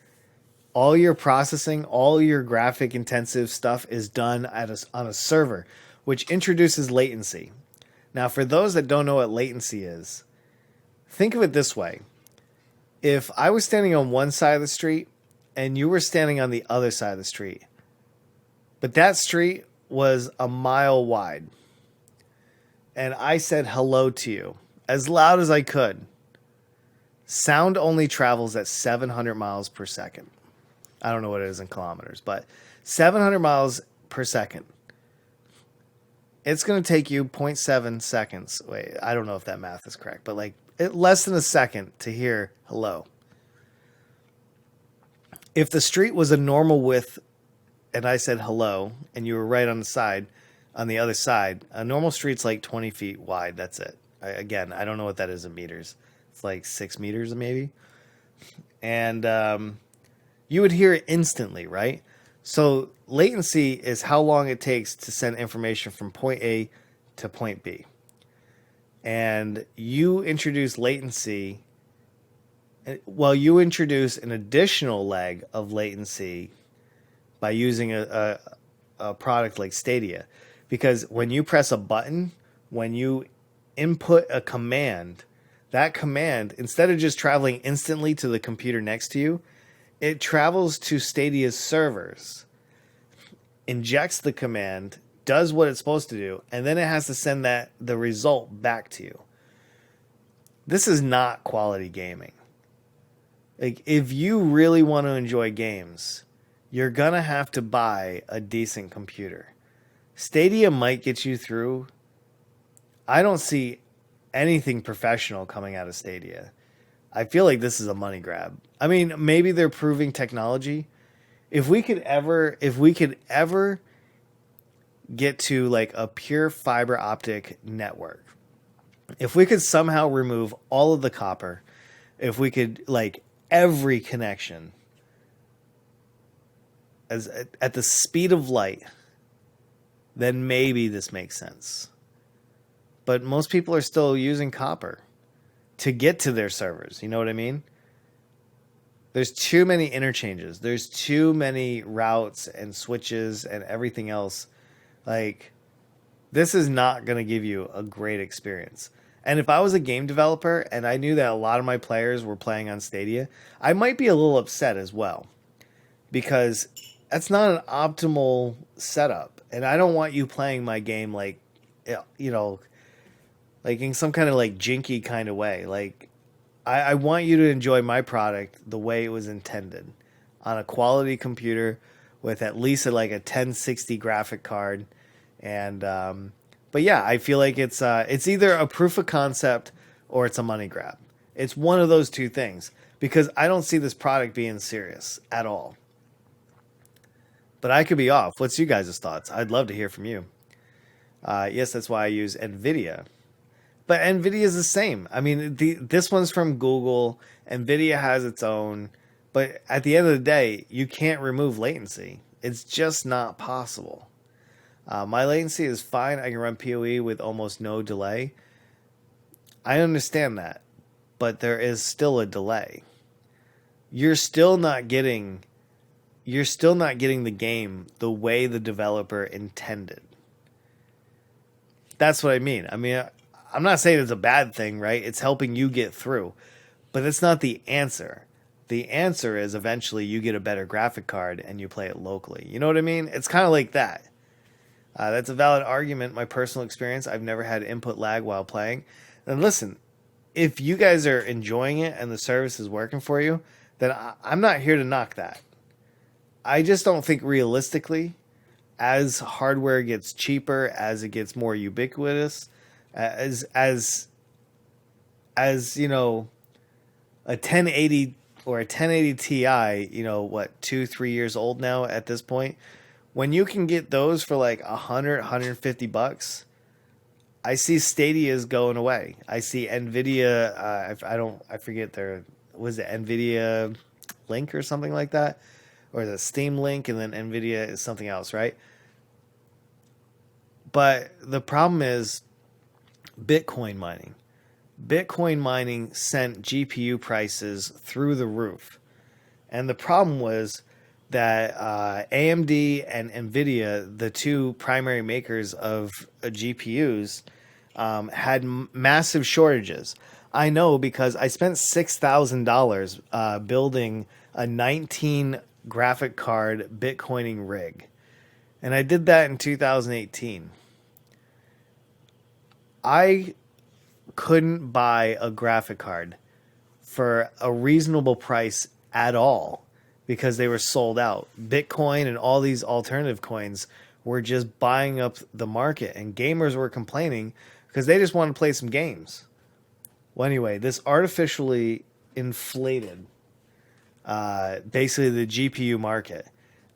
all your processing, all your graphic intensive stuff is done on a server, which introduces latency. Now, for those that don't know what latency is, think of it this way. If I was standing on one side of the street and you were standing on the other side of the street, but that street was a mile wide, and I said hello to you as loud as I could, sound only travels at 700 miles per second. I don't know what it is in kilometers, but 700 miles per second. It's going to take you zero point 0.7 seconds. Wait, I don't know if that math is correct, but like less than a second to hear hello. If the street was a normal width and I said hello and you were right on the side, on the other side, a normal street's like 20 feet wide. That's it. Again, I don't know what that is in meters. It's like 6 meters maybe. And you would hear it instantly, right? So latency is how long it takes to send information from point A to point B. And you introduce latency, well, you introduce an additional leg of latency by using a product like Stadia. Because when you press a button, when you input a command, that command, instead of just traveling instantly to the computer next to you, it travels to Stadia's servers, injects the command, does what it's supposed to do, and then it has to send the result back to you. This is not quality gaming. Like, if you really want to enjoy games, you're gonna have to buy a decent computer. Stadia might get you through. I don't see anything professional coming out of Stadia. I feel like this is a money grab. I mean, maybe they're proving technology. If we could ever get to like a pure fiber optic network, if we could somehow remove all of the copper, if we could like every connection as at the speed of light, then maybe this makes sense. But most people are still using copper to get to their servers. You know what I mean? There's too many interchanges. There's too many routes and switches and everything else Like, this is not going to give you a great experience. And if I was a game developer and I knew that a lot of my players were playing on Stadia, I might be a little upset as well because that's not an optimal setup. And I don't want you playing my game like, you know, like in some kind of like jinky kind of way. Like, I want you to enjoy my product the way it was intended on a quality computer with at least like a 1060 graphic card. And, but yeah, I feel like it's either a proof of concept or it's a money grab. It's one of those two things because I don't see this product being serious at all. But I could be off. What's you guys' thoughts? I'd love to hear from you. Yes, that's why I use NVIDIA. But NVIDIA is the same. I mean, this one's from Google. NVIDIA has its own. But at the end of the day, you can't remove latency. It's just not possible. My latency is fine. I can run PoE with almost no delay. I understand that. But there is still a delay. You're still not getting the game the way the developer intended. That's what I mean. I mean, I'm not saying it's a bad thing, right? It's helping you get through, but it's not the answer. The answer is eventually you get a better graphic card and you play it locally. You know what I mean? It's kind of like that. That's a valid argument. My personal experience, I've never had input lag while playing. And listen, if you guys are enjoying it and the service is working for you, then I'm not here to knock that. I just don't think realistically, as hardware gets cheaper, as it gets more ubiquitous, as you know, a 1080 or a 1080 Ti, you know what, 2-3 years old now at this point. When you can get those for like 100-150 bucks, I see Stadia's going away. I see Nvidia. I forget their, was it Nvidia Link or something like that, or the Steam Link, and then Nvidia is something else, right? But the problem is Bitcoin mining. Bitcoin mining sent GPU prices through the roof. And the problem was that AMD and NVIDIA, the two primary makers of GPUs, had massive shortages. I know because I spent $6,000 building a 19 graphic card Bitcoining rig. And I did that in 2018. I couldn't buy a graphic card for a reasonable price at all because they were sold out. Bitcoin and all these alternative coins were just buying up the market, and gamers were complaining because they just wanted to play some games. Well, anyway, this artificially inflated basically the GPU market.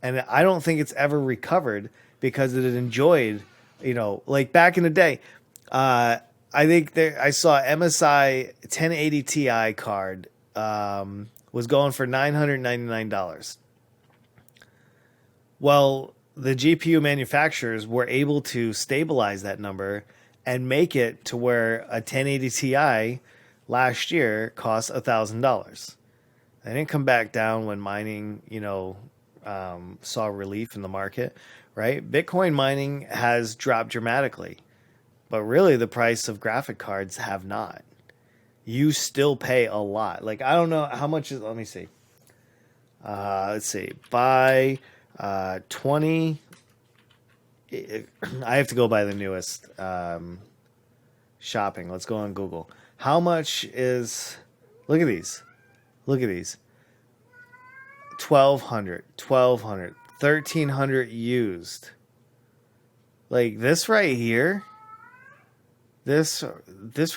And I don't think it's ever recovered because it had enjoyed, you know, like back in the day, I think I saw MSI 1080 Ti card was going for $999. Well, the GPU manufacturers were able to stabilize that number and make it to where a 1080 Ti last year cost $1,000. They didn't come back down when mining, you know, saw relief in the market, right? Bitcoin mining has dropped dramatically. But really, the price of graphic cards have not. You still pay a lot. Like, I don't know how much is. Let me see. Let's see. Buy 20. I have to go by the newest shopping. Let's go on Google. How much is. Look at these. Look at these. 1,200, 1,200, 1,300 used. Like, this right here. This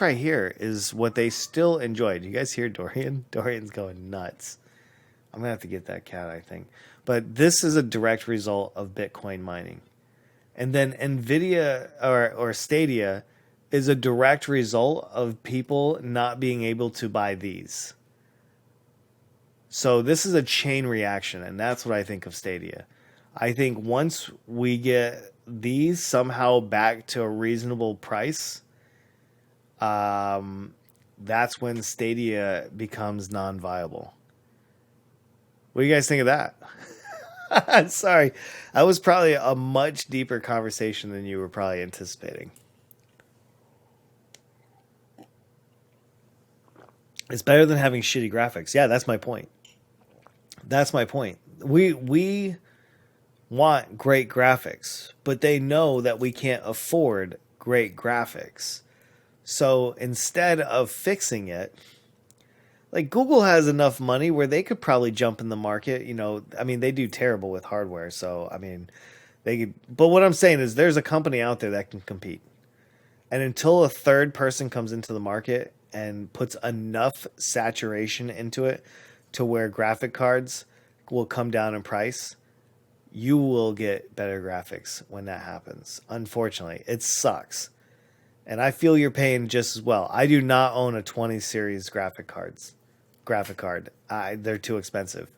right here is what they still enjoy. Do you guys hear Dorian? Dorian's going nuts. I'm going to have to get that cat, I think. But this is a direct result of Bitcoin mining. And then NVIDIA or Stadia is a direct result of people not being able to buy these. So this is a chain reaction, and that's what I think of Stadia. I think once we get these somehow back to a reasonable price, that's when Stadia becomes non-viable. What do you guys think of that? Sorry. That was probably a much deeper conversation than you were probably anticipating. It's better than having shitty graphics. Yeah, that's my point. That's my point. We want great graphics, but they know that we can't afford great graphics. So instead of fixing it, like Google has enough money where they could probably jump in the market. I mean, they do terrible with hardware. So, I mean, they could, but what I'm saying is there's a company out there that can compete. And until a third person comes into the market and puts enough saturation into it to where graphic cards will come down in price, you will get better graphics when that happens. Unfortunately, it sucks. And I feel your pain just as well. I do not own a 20 series graphic card. They're too expensive.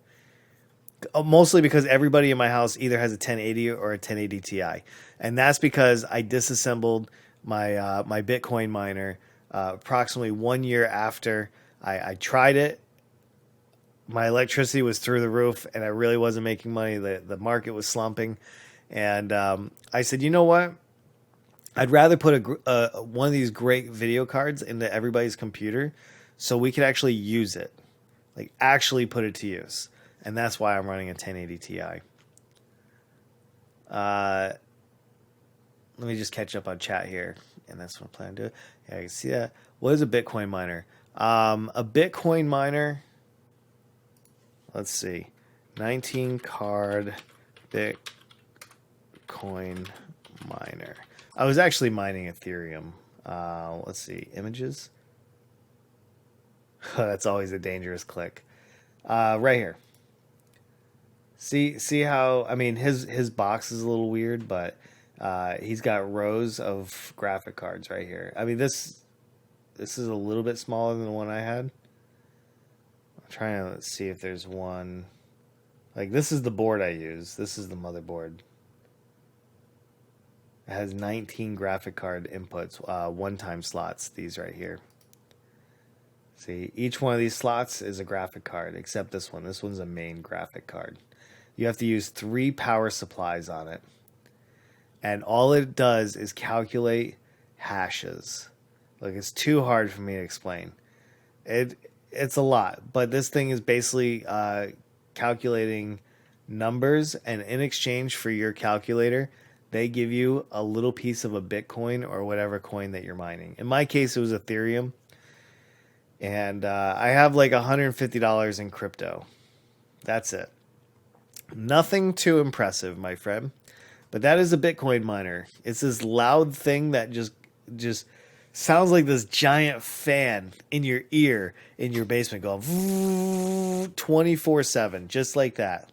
Mostly because everybody in my house either has a 1080 or a 1080 Ti, and that's because I disassembled my Bitcoin miner approximately 1 year after I tried it. My electricity was through the roof, and I really wasn't making money. The market was slumping, and I said, you know what? I'd rather put one of these great video cards into everybody's computer, so we could actually use it, like actually put it to use, and that's why I'm running a 1080 Ti. Let me just catch up on chat here, and that's what I plan to do. Yeah, I can see that. What is a Bitcoin miner? A Bitcoin miner. Let's see, 19 card Bitcoin miner. I was actually mining Ethereum. Let's see, images. That's always a dangerous click. Right here. See how, I mean, his box is a little weird, but he's got rows of graphic cards right here. I mean, this is a little bit smaller than the one I had. I'm trying to see if there's one. Like, this is the board I use. This is the motherboard. It has 19 graphic card inputs, one-time slots, these right here. See, each one of these slots is a graphic card, except this one. This one's a main graphic card. You have to use 3 power supplies on it. And all it does is calculate hashes. Like, it's too hard for me to explain. It's a lot, but this thing is basically calculating numbers, and in exchange for your calculator, they give you a little piece of a Bitcoin or whatever coin that you're mining. In my case, it was Ethereum. And I have like $150 in crypto. That's it. Nothing too impressive, my friend. But that is a Bitcoin miner. It's this loud thing that just sounds like this giant fan in your ear in your basement going 24/7, just like that.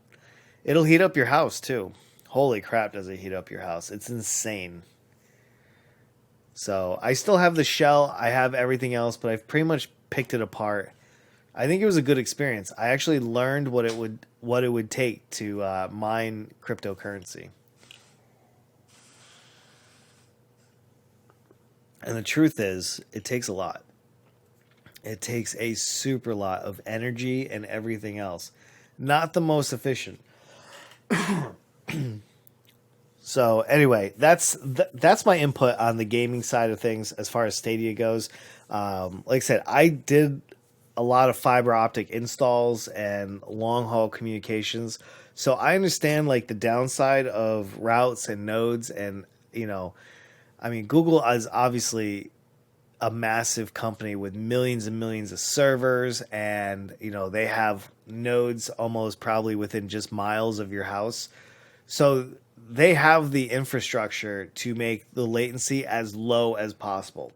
It'll heat up your house too. Holy crap, does it heat up your house? It's insane. So I still have the shell. I have everything else, but I've pretty much picked it apart. I think it was a good experience. I actually learned what it would take to mine cryptocurrency. And the truth is, it takes a lot. It takes a super lot of energy and everything else. Not the most efficient. So anyway, that's my input on the gaming side of things as far as Stadia goes. Like I said, I did a lot of fiber optic installs and long haul communications, so I understand like the downside of routes and nodes. And I mean, Google is obviously a massive company with millions and millions of servers, and they have nodes almost probably within just miles of your house. So they have the infrastructure to make the latency as low as possible.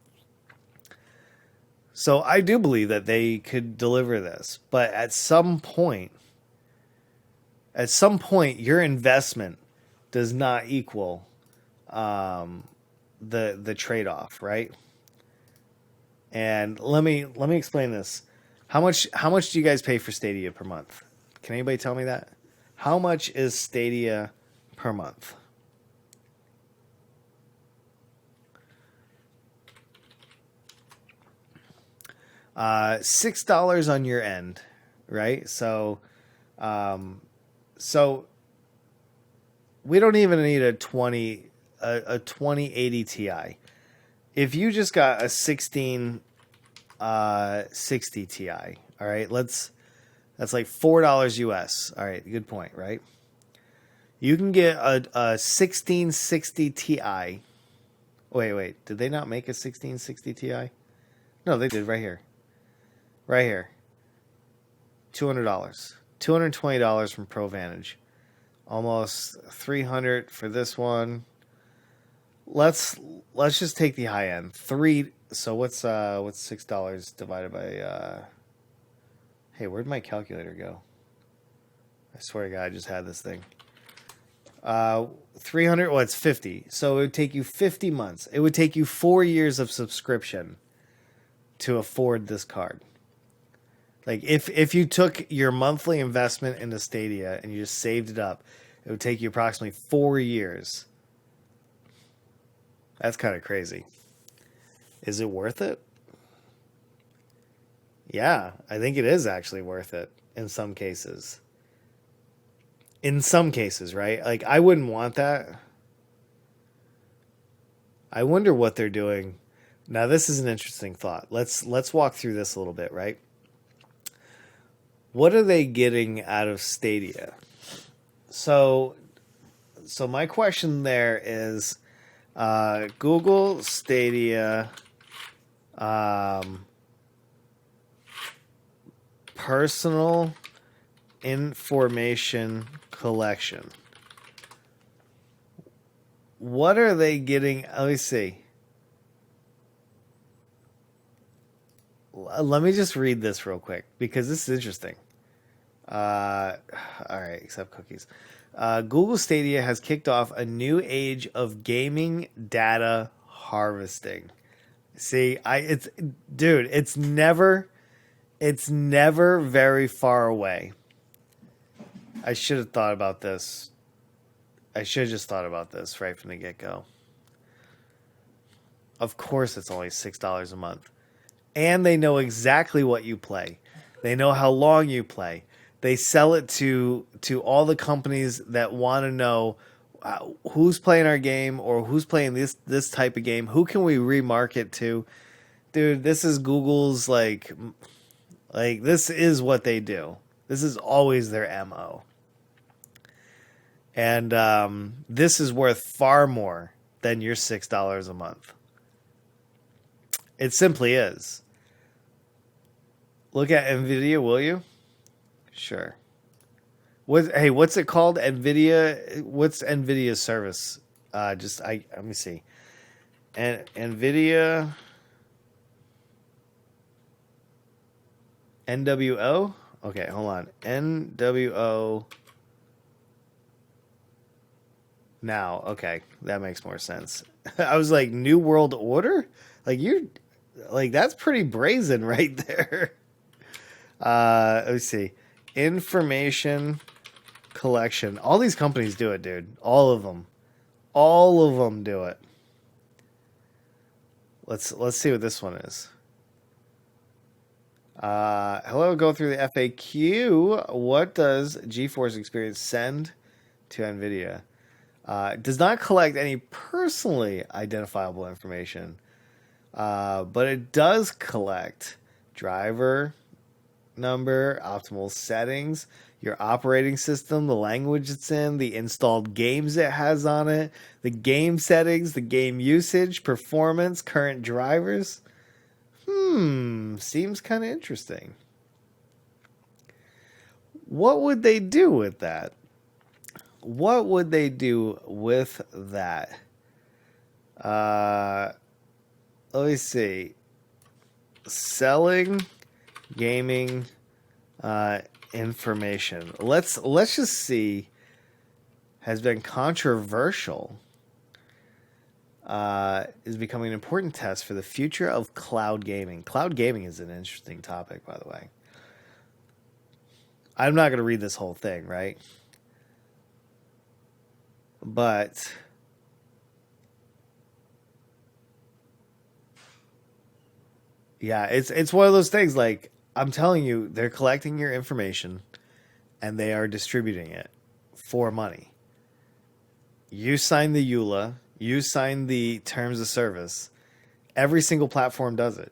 So I do believe that they could deliver this, but at some point, your investment does not equal the trade off, right? And let me explain this. How much do you guys pay for Stadia per month? Can anybody tell me that? How much is Stadia per month? $6 on your end, right? So we don't even need a 2080 Ti. If you just got a 1660 Ti, all right, that's like $4 US. All right, good point, right? You can get a 1660 Ti. Wait, did they not make a 1660 Ti? No, they did right here. Right here. $200. $220 from ProVantage. Almost 300 for this one. Let's just take the high end. So what's $6 divided by hey, where'd my calculator go? I swear to God, I just had this thing. 300, well, it's 50. So it would take you 50 months. It would take you 4 years of subscription to afford this card. Like if you took your monthly investment into Stadia and you just saved it up, it would take you approximately 4 years. That's kind of crazy. Is it worth it? Yeah, I think it is actually worth it in some cases. In some cases, right? Like I wouldn't want that. I wonder what they're doing. Now this is an interesting thought. Let's walk through this a little bit, right? What are they getting out of Stadia? So my question there is Google Stadia personal information collection. What are they getting? Let me see. Let me just read this real quick because this is interesting. All right, accept cookies. Google Stadia has kicked off a new age of gaming data harvesting. See, it's never very far away. I should have thought about this. I should have just thought about this right from the get-go. Of course, it's only $6 a month. And they know exactly what you play. They know how long you play. They sell it to all the companies that want to know who's playing our game or who's playing this type of game. Who can we remarket to? Dude, this is Google's like this is what they do. This is always their MO. And this is worth far more than your $6 a month. It simply is. Look at NVIDIA, will you? Sure. What's it called? NVIDIA. What's NVIDIA's service? Let me see. And NVIDIA NWO. Okay, hold on. NWO. Now, okay, that makes more sense. I was like, New World Order? That's pretty brazen right there. Let me see. Information collection. All these companies do it, dude. All of them. All of them do it. Let's see what this one is. Hello, go through the FAQ. What does GeForce Experience send to NVIDIA? It does not collect any personally identifiable information, but it does collect driver number, optimal settings, your operating system, the language it's in, the installed games it has on it, the game settings, the game usage, performance, current drivers. Seems kind of interesting. What would they do with that? What would they do with that? Let me see. Selling gaming information. Let's just see. Has been controversial. Is becoming an important test for the future of cloud gaming. Cloud gaming is an interesting topic, by the way. I'm not going to read this whole thing, right? But yeah, it's one of those things. Like I'm telling you, they're collecting your information and they are distributing it for money. You sign the EULA, you sign the terms of service. Every single platform does it.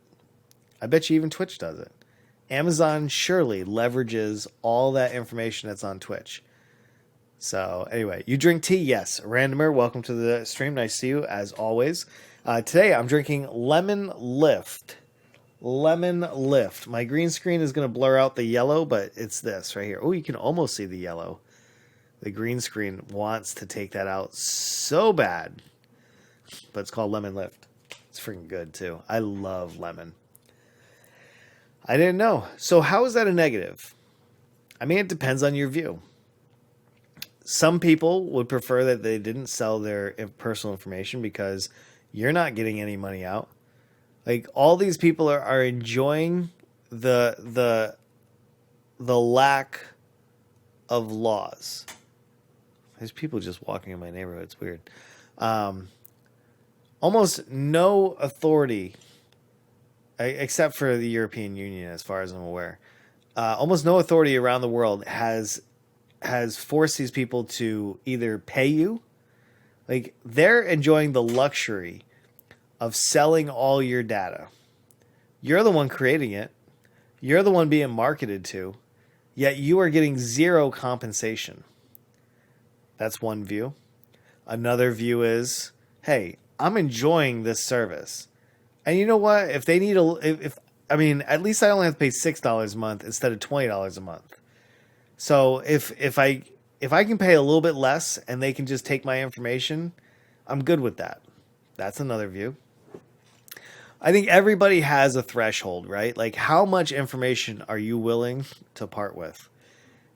I bet you even Twitch does it. Amazon surely leverages all that information that's on Twitch. So anyway, you drink tea? Yes. Randomer, welcome to the stream. Nice to see you as always. Today I'm drinking Lemon Lift. Lemon Lift. My green screen is going to blur out the yellow, but it's this right here. Oh, you can almost see the yellow. The green screen wants to take that out so bad. But it's called Lemon Lift. It's freaking good too. I love lemon. I didn't know. So how is that a negative? I mean, it depends on your view. Some people would prefer that they didn't sell their personal information because you're not getting any money out. Like all these people are enjoying the lack of laws. There's people just walking in my neighborhood. It's weird. Almost no authority, except for the European Union, as far as I'm aware. Almost no authority around the world has forced these people to either pay you. Like they're enjoying the luxury of selling all your data. You're the one creating it. You're the one being marketed to, yet you are getting zero compensation. That's one view. Another view is, hey, I'm enjoying this service. And you know what? If they need at least I only have to pay $6 a month instead of $20 a month. So if I can pay a little bit less and they can just take my information, I'm good with that. That's another view. I think everybody has a threshold, right? Like how much information are you willing to part with?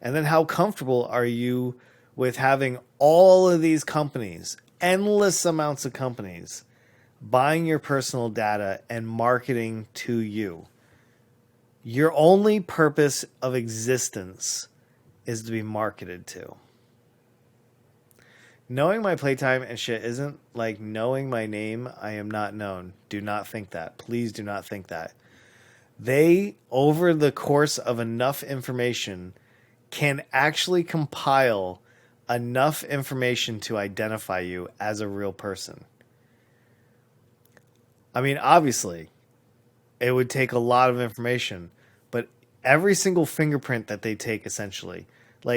And then how comfortable are you with having all of these companies, endless amounts of companies, buying your personal data and marketing to you? Your only purpose of existence is to be marketed to. Knowing my playtime and shit isn't like knowing my name. I am not known. Do not think that. Please do not think that. They, over the course of enough information, can actually compile enough information to identify you as a real person. I mean, obviously, it would take a lot of information, but every single fingerprint that they take, essentially, all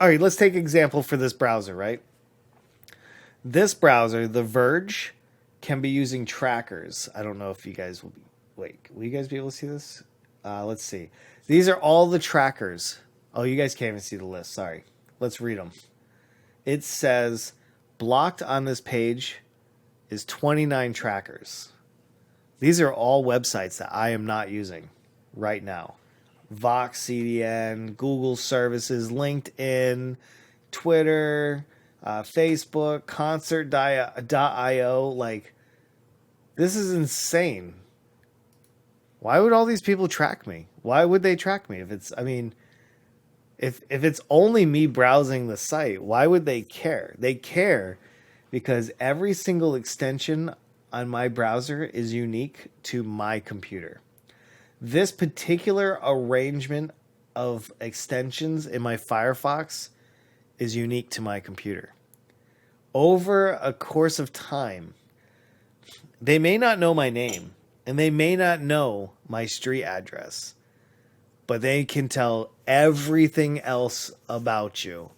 right, let's take an example for this browser, right? This browser, The Verge, can be using trackers. I don't know if you guys will be, will you guys be able to see this? Let's see. These are all the trackers. Oh, you guys can't even see the list. Sorry. Let's read them. It says blocked on this page is 29 trackers. These are all websites that I am not using right now. Vox CDN, Google services, LinkedIn, Twitter, Facebook, concert.io. Like, this is insane. Why would all these people track me? Why would they track me? If it's only me browsing the site, why would they care? They care because every single extension on my browser is unique to my computer. This particular arrangement of extensions in my Firefox is unique to my computer. Over a course of time, they may not know my name and they may not know my street address, but they can tell everything else about you.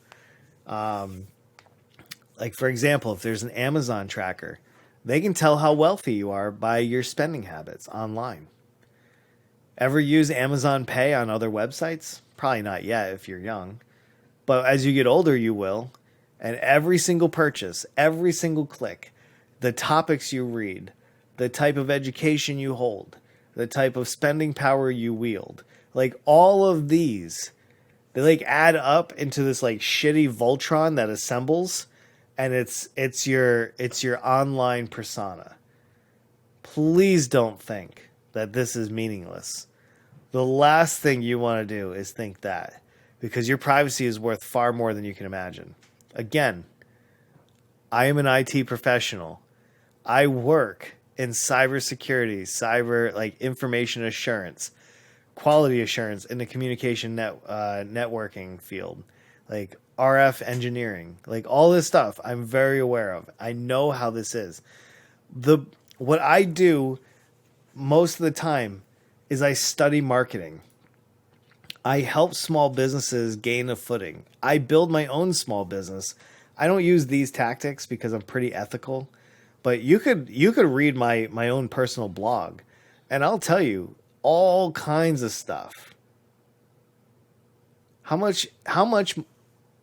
Like, for example, if there's an Amazon tracker, they can tell how wealthy you are by your spending habits online. Ever use Amazon Pay on other websites? Probably not yet if you're young. But as you get older, you will. And every single purchase, every single click, the topics you read, the type of education you hold, the type of spending power you wield, like all of these, they like add up into this like shitty Voltron that assembles, and it's your online persona. Please don't think that this is meaningless. The last thing you want to do is think that, because your privacy is worth far more than you can imagine. Again, I am an IT professional. I work in cybersecurity, information assurance, quality assurance in the communication networking field. Like RF engineering, like all this stuff. I'm very aware of. I know how this is. The what I do most of the time is I study marketing. I help small businesses gain a footing. I build my own small business. I don't use these tactics because I'm pretty ethical, but you could read my own personal blog and I'll tell you all kinds of stuff. How much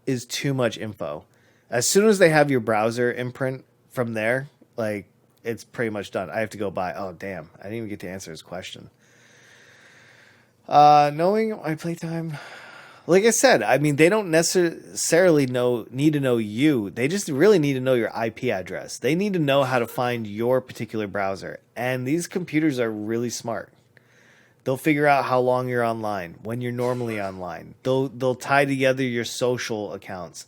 is too much info? As soon as they have your browser imprint from there, like it's pretty much done. I have to go buy. Oh damn, I didn't even get to answer his question. Knowing my playtime, like I said, I mean they don't necessarily need to know you. They just really need to know your IP address. They need to know how to find your particular browser. And these computers are really smart. They'll figure out how long you're online, when you're normally online. They'll tie together your social accounts.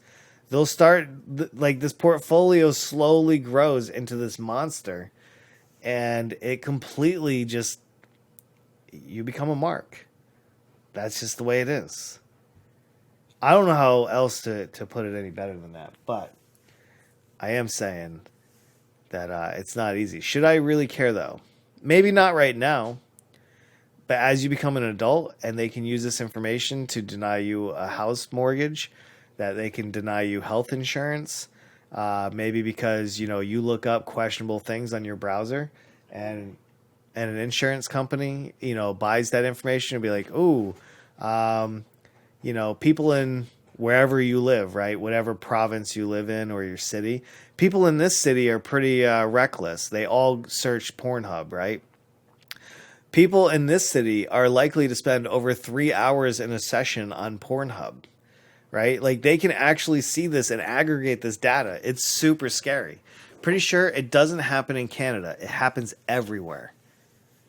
They'll start like this portfolio slowly grows into this monster, and it completely just you become a mark. That's just the way it is. I don't know how else to put it any better than that, but I am saying that it's not easy. Should I really care though? Maybe not right now. But as you become an adult and they can use this information to deny you a house mortgage, that they can deny you health insurance, maybe because you look up questionable things on your browser, and an insurance company buys that information and be like, ooh, people in wherever you live, right, whatever province you live in or your city, people in this city are pretty reckless. They all search Pornhub, right? People in this city are likely to spend over 3 hours in a session on Pornhub, right? Like they can actually see this and aggregate this data. It's super scary. Pretty sure it doesn't happen in Canada. It happens everywhere.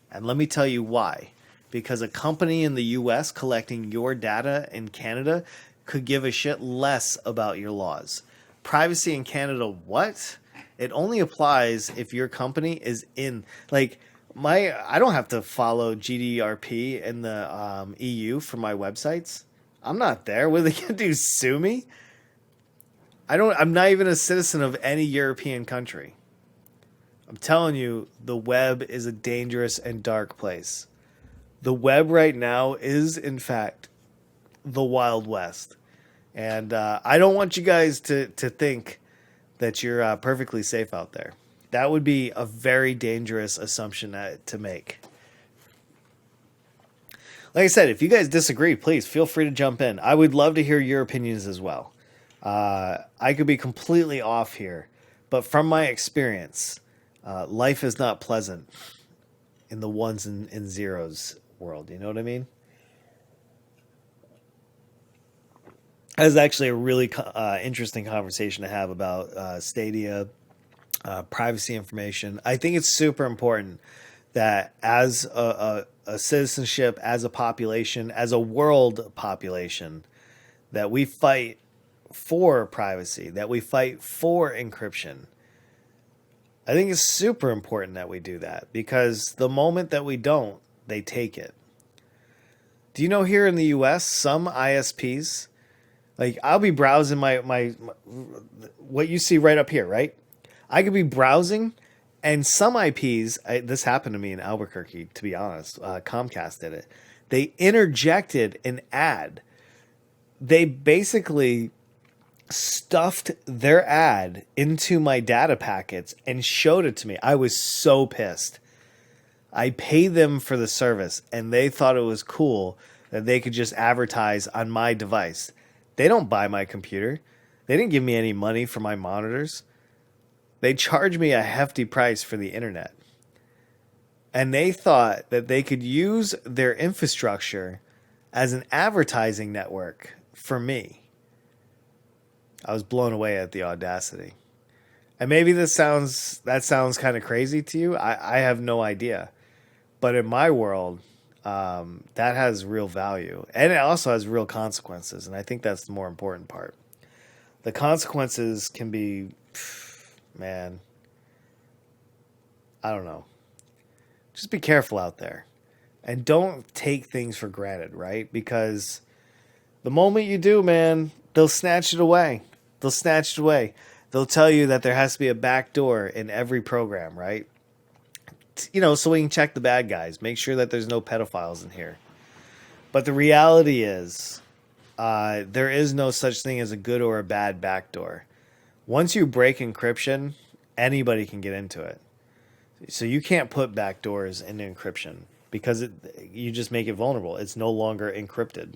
And let me tell you why. Because a company in the US collecting your data in Canada could give a shit less about your laws. Privacy in Canada, what? It only applies if your company is in, like, I don't have to follow GDRP in the EU for my websites. I'm not there. What are they gonna do? Sue me? I'm not even a citizen of any European country. I'm telling you, the web is a dangerous and dark place. The web right now is, in fact, the Wild West. And I don't want you guys to think that you're perfectly safe out there. That would be a very dangerous assumption to make. Like I said, if you guys disagree, please feel free to jump in. I would love to hear your opinions as well. I could be completely off here, but from my experience, life is not pleasant in the ones and zeros world. You know what I mean? That is actually a really interesting conversation to have about Stadia, privacy information. I think it's super important that as a citizenship, as a population, as a world population, that we fight for privacy, that we fight for encryption. I think it's super important that we do that because the moment that we don't, they take it. Do you know here in the US, some ISPs, like I'll be browsing my what you see right up here, right? I could be browsing, and some IPs. This happened to me in Albuquerque. To be honest, Comcast did it. They interjected an ad. They basically stuffed their ad into my data packets and showed it to me. I was so pissed. I paid them for the service, and they thought it was cool that they could just advertise on my device. They don't buy my computer. They didn't give me any money for my monitors. They charged me a hefty price for the internet. And they thought that they could use their infrastructure as an advertising network for me. I was blown away at the audacity. And maybe that sounds kind of crazy to you. I have no idea. But in my world, that has real value. And it also has real consequences. And I think that's the more important part. The consequences can be, man, I don't know. Just be careful out there. And don't take things for granted, right? Because the moment you do, man, They'll snatch it away. They'll snatch it away. They'll tell you that there has to be a back door in every program, right? So we can check the bad guys, make sure that there's no pedophiles in here. But the reality is, there is no such thing as a good or a bad backdoor. Once you break encryption, anybody can get into it. So you can't put backdoors into encryption because you just make it vulnerable. It's no longer encrypted.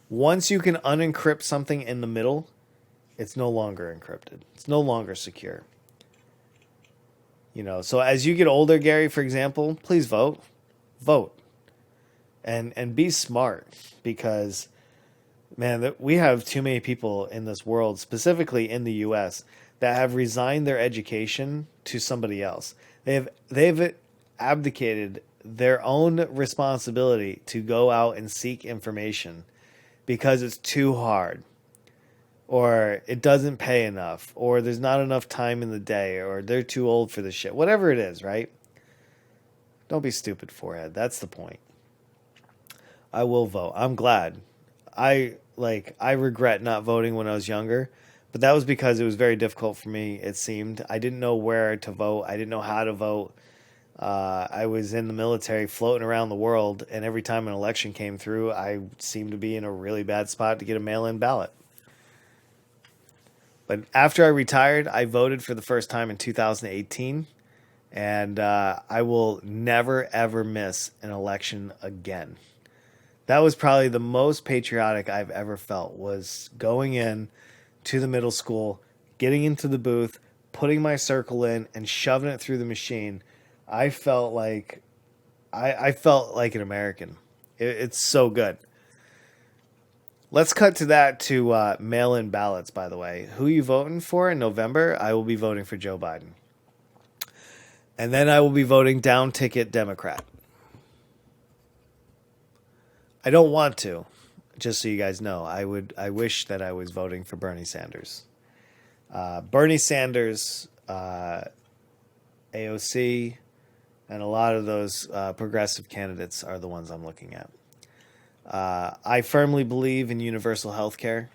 Once you can unencrypt something in the middle, it's no longer encrypted. It's no longer secure. So as you get older, Gary, for example, please vote. Vote. And be smart, because man, we have too many people in this world, specifically in the US, that have resigned their education to somebody else. They've abdicated their own responsibility to go out and seek information because it's too hard, or it doesn't pay enough, or there's not enough time in the day, or they're too old for this shit. Whatever it is, right? Don't be stupid, forehead. That's the point. I will vote. I'm glad. I regret not voting when I was younger, but that was because it was very difficult for me, it seemed. I didn't know where to vote. I didn't know how to vote. I was in the military floating around the world, and every time an election came through, I seemed to be in a really bad spot to get a mail-in ballot. But after I retired, I voted for the first time in 2018, and I will never, ever miss an election again. That was probably the most patriotic I've ever felt, was going in to the middle school, getting into the booth, putting my circle in, and shoving it through the machine. I felt like I felt like an American. It's so good. Let's cut to that, to mail-in ballots, by the way. Who are you voting for in November? I will be voting for Joe Biden. And then I will be voting down-ticket Democrat. I don't want to, just so you guys know. I wish that I was voting for Bernie Sanders. Bernie Sanders, AOC, and a lot of those progressive candidates are the ones I'm looking at. I firmly believe in universal health care.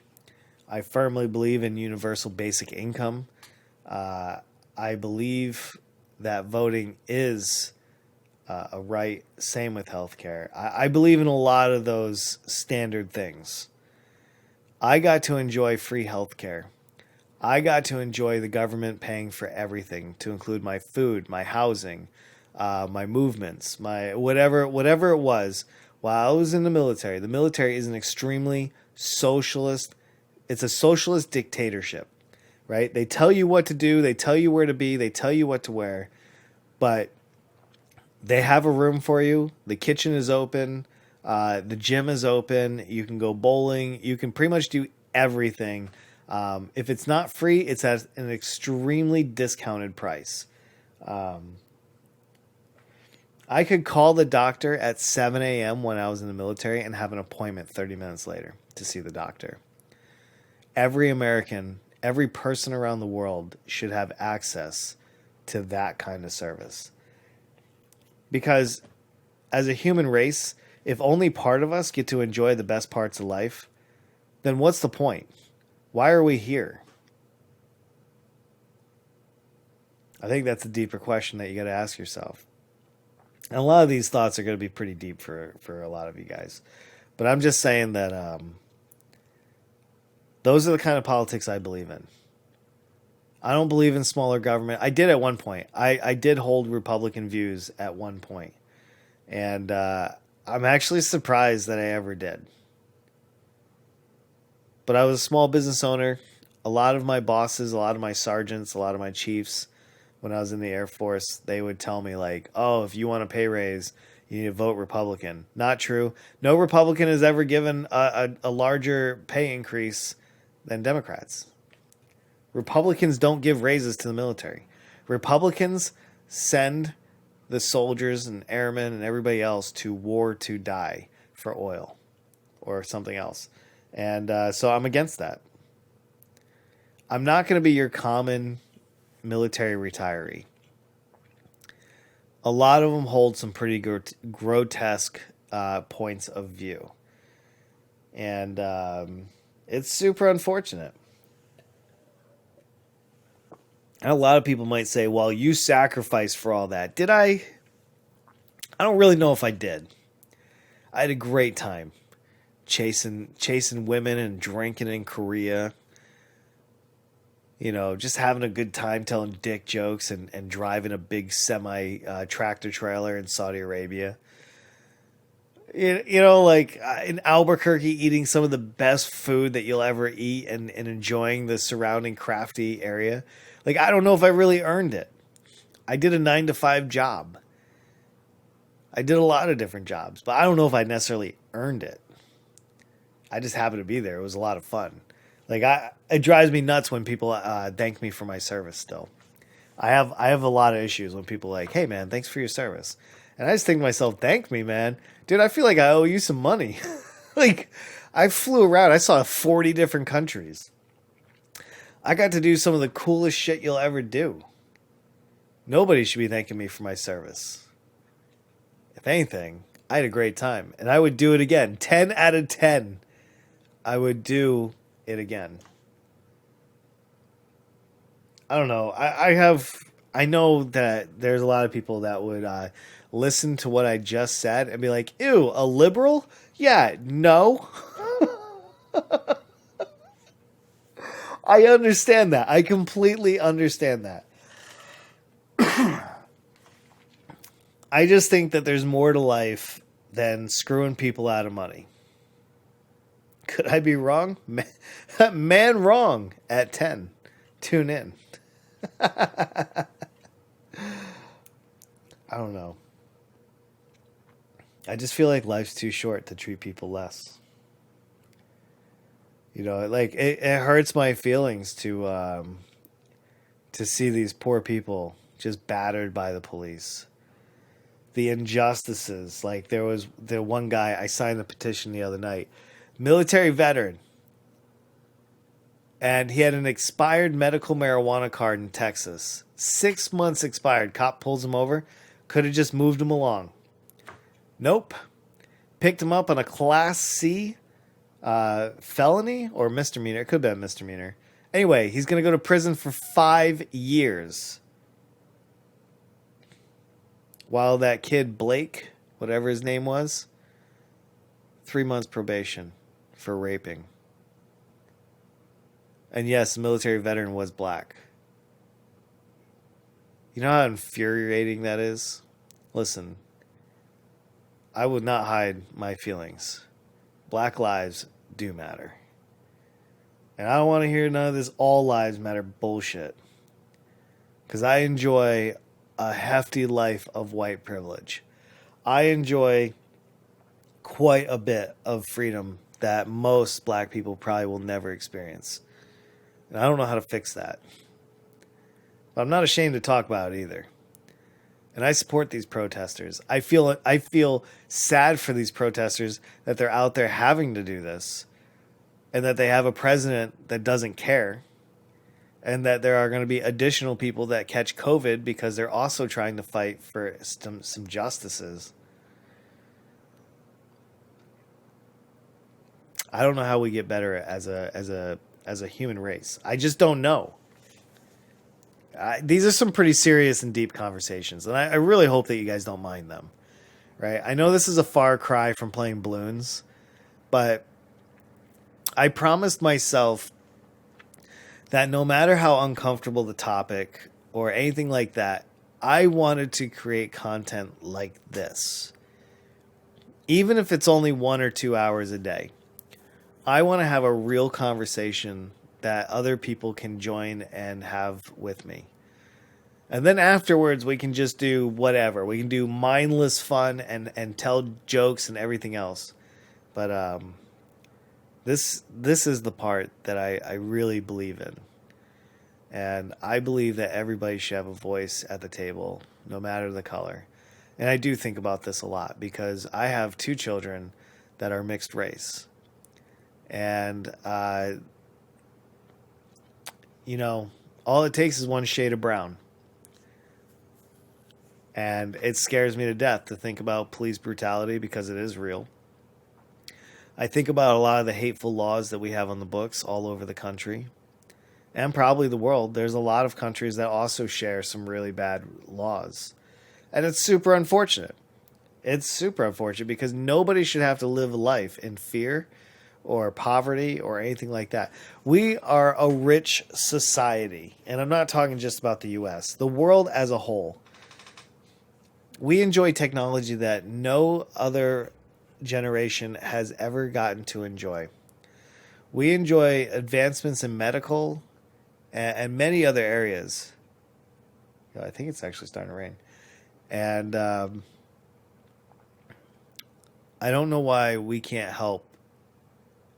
I firmly believe in universal basic income. I believe that voting is a right. Same with healthcare. I believe in a lot of those standard things. I got to enjoy free healthcare. I got to enjoy the government paying for everything, to include my food, my housing, my movements, my whatever it was. While I was in the military is an extremely socialist. It's a socialist dictatorship, right? They tell you what to do. They tell you where to be. They tell you what to wear, but they have a room for you. The kitchen is open. The gym is open. You can go bowling. You can pretty much do everything. If it's not free, it's at an extremely discounted price. I could call the doctor at 7 a.m. when I was in the military and have an appointment 30 minutes later to see the doctor. Every American, every person around the world should have access to that kind of service. Because as a human race, if only part of us get to enjoy the best parts of life, then what's the point? Why are we here? I think that's a deeper question that you got to ask yourself. And a lot of these thoughts are going to be pretty deep for a lot of you guys. But I'm just saying that those are the kind of politics I believe in. I don't believe in smaller government. I did at one point. I did hold Republican views at one point. And I'm actually surprised that I ever did. But I was a small business owner. A lot of my bosses, a lot of my sergeants, a lot of my chiefs, when I was in the Air Force, they would tell me like, oh, if you want a pay raise, you need to vote Republican. Not true. No Republican has ever given a larger pay increase than Democrats. Republicans don't give raises to the military. Republicans send the soldiers and airmen and everybody else to war to die for oil or something else. And so I'm against that. I'm not going to be your common military retiree. A lot of them hold some pretty grotesque points of view. And It's super unfortunate. And a lot of people might say, well, you sacrificed for all that. Did I? I don't really know if I did. I had a great time chasing women and drinking in Korea. Just having a good time telling dick jokes and driving a big semi tractor trailer in Saudi Arabia. Like in Albuquerque, eating some of the best food that you'll ever eat and enjoying the surrounding crafty area. Like, I don't know if I really earned it. I did a 9 to 5 job. I did a lot of different jobs, but I don't know if I necessarily earned it. I just happened to be there. It was a lot of fun. Like, it drives me nuts when people thank me for my service still. I have a lot of issues when people are like, hey, man, thanks for your service. And I just think to myself, thank me, man. Dude, I feel like I owe you some money. Like, I flew around. I saw 40 different countries. I got to do some of the coolest shit you'll ever do. Nobody should be thanking me for my service. If anything, I had a great time. And I would do it again. 10 out of 10. I would do it again. I don't know. I know that there's a lot of people that would listen to what I just said and be like, ew, a liberal? Yeah, no. I understand that. I completely understand that. I just think that there's more to life than screwing people out of money. Could I be wrong? Man wrong at 10. Tune in. I don't know. I just feel like life's too short to treat people less. Like it hurts my feelings to see these poor people just battered by the police. The injustices. Like, there was the one guy, I signed the petition the other night, military veteran, and he had an expired medical marijuana card in Texas. 6 months expired. Cop pulls him over. Could have just moved him along. Nope. Picked him up on a Class C felony or misdemeanor. It could have been a misdemeanor. Anyway, he's going to go to prison for 5 years. While that kid, Blake, whatever his name was, 3 months probation for raping. And yes, the military veteran was black. You know how infuriating that is? Listen, I would not hide my feelings. Black lives do matter. And I don't want to hear none of this all lives matter bullshit. Because I enjoy a hefty life of white privilege. I enjoy quite a bit of freedom that most black people probably will never experience. And I don't know how to fix that. But I'm not ashamed to talk about it either. And I support these protesters. I feel sad for these protesters that they're out there having to do this. And that they have a president that doesn't care. And that there are going to be additional people that catch COVID because they're also trying to fight for some justices. I don't know how we get better as a human race. I just don't know. These are some pretty serious and deep conversations, and I really hope that you guys don't mind them. Right? I know this is a far cry from playing balloons, but I promised myself that no matter how uncomfortable the topic or anything like that, I wanted to create content like this. Even if it's only 1 or 2 hours a day. I want to have a real conversation that other people can join and have with me. And then afterwards, we can just do whatever. We can do mindless fun and tell jokes and everything else. But this is the part that I really believe in. And I believe that everybody should have a voice at the table, no matter the color. And I do think about this a lot because I have 2 children that are mixed race. And, all it takes is one shade of brown. And it scares me to death to think about police brutality because it is real. I think about a lot of the hateful laws that we have on the books all over the country and probably the world. There's a lot of countries that also share some really bad laws. And it's super unfortunate. It's super unfortunate because nobody should have to live life in fear or poverty or anything like that. We are a rich society, and I'm not talking just about the US, the world as a whole. We enjoy technology that no other generation has ever gotten to enjoy. We enjoy advancements in medical and many other areas. I think it's actually starting to rain. And I don't know why we can't help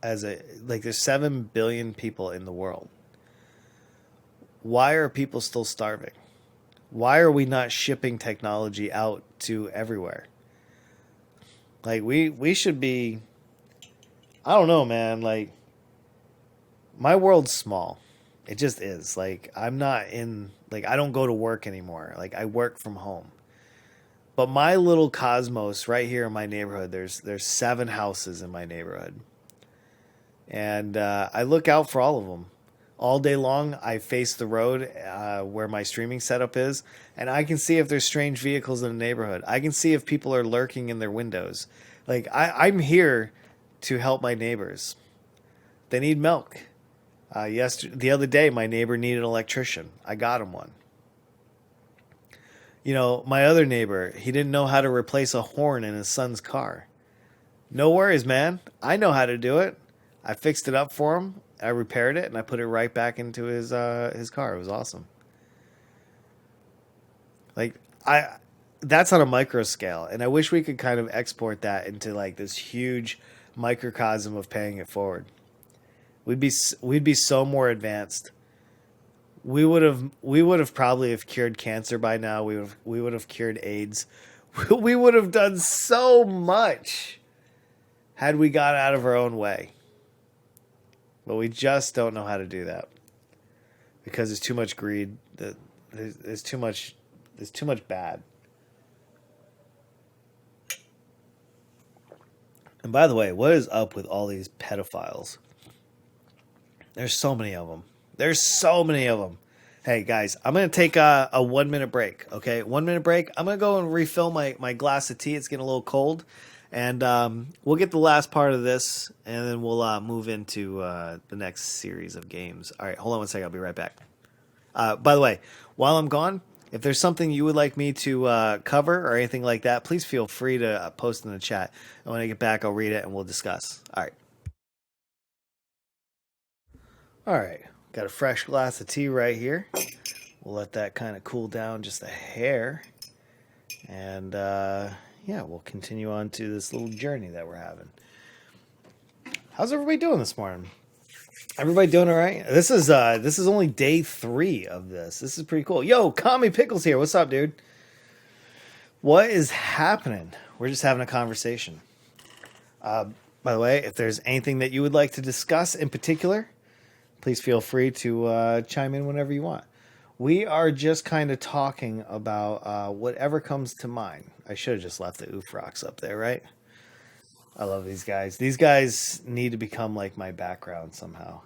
as a like there's 7 billion people in the world. Why are people still starving? Why are we not shipping technology out to everywhere? Like we should be. I don't know, man. Like my world's small. It just is. Like I'm not in like I don't go to work anymore. Like I work from home. But my little cosmos right here in my neighborhood, there's 7 houses in my neighborhood. And I look out for all of them. All day long, I face the road where my streaming setup is, and I can see if there's strange vehicles in the neighborhood. I can see if people are lurking in their windows. Like I'm here to help my neighbors. They need milk. The other day, my neighbor needed an electrician. I got him one. You know, my other neighbor, he didn't know how to replace a horn in his son's car. No worries, man. I know how to do it. I fixed it up for him. I repaired it and I put it right back into his car. It was awesome. Like I that's on a micro scale, and I wish we could kind of export that into like this huge microcosm of paying it forward. We'd be so more advanced. We would have probably have cured cancer by now. We would have cured AIDS. We would have done so much had we got out of our own way. But we just don't know how to do that because there's too much greed. There's too much. There's too much bad. And by the way, what is up with all these pedophiles? There's so many of them. There's so many of them. Hey guys, I'm gonna take a 1 minute break. Okay, 1 minute break. I'm gonna go and refill my glass of tea. It's getting a little cold, and we'll get the last part of this, and then we'll move into the next series of games. All right, hold on one second. I'll be right back. By the way, while I'm gone, if there's something you would like me to cover or anything like that, please feel free to post in the chat. And when I get back, I'll read it and we'll discuss. All right. All right. Got a fresh glass of tea right here. We'll let that kind of cool down just a hair. And yeah, we'll continue on to this little journey that we're having. How's everybody doing this morning? Everybody doing all right? This is only day 3 of this. This is pretty cool. Yo, Kami Pickles here. What's up, dude? What is happening? We're just having a conversation. By the way, if there's anything that you would like to discuss in particular, please feel free to chime in whenever you want. We are just kind of talking about whatever comes to mind. I should have just left the oof rocks up there, right? I love these guys. These guys need to become like my background somehow.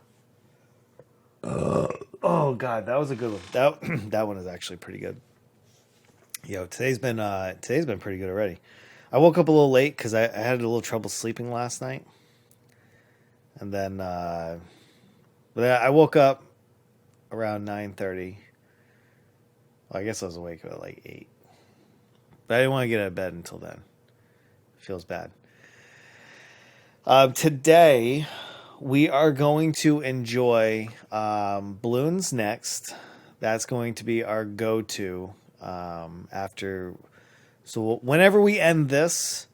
Oh God, that was a good one. That one is actually pretty good. Yo, today's been pretty good already. I woke up a little late because I had a little trouble sleeping last night, and then but I woke up around 9:30. Well, I guess I was awake at like 8, but I didn't want to get out of bed until then. It feels bad. Today, we are going to enjoy balloons next. That's going to be our go-to after. So whenever we end this,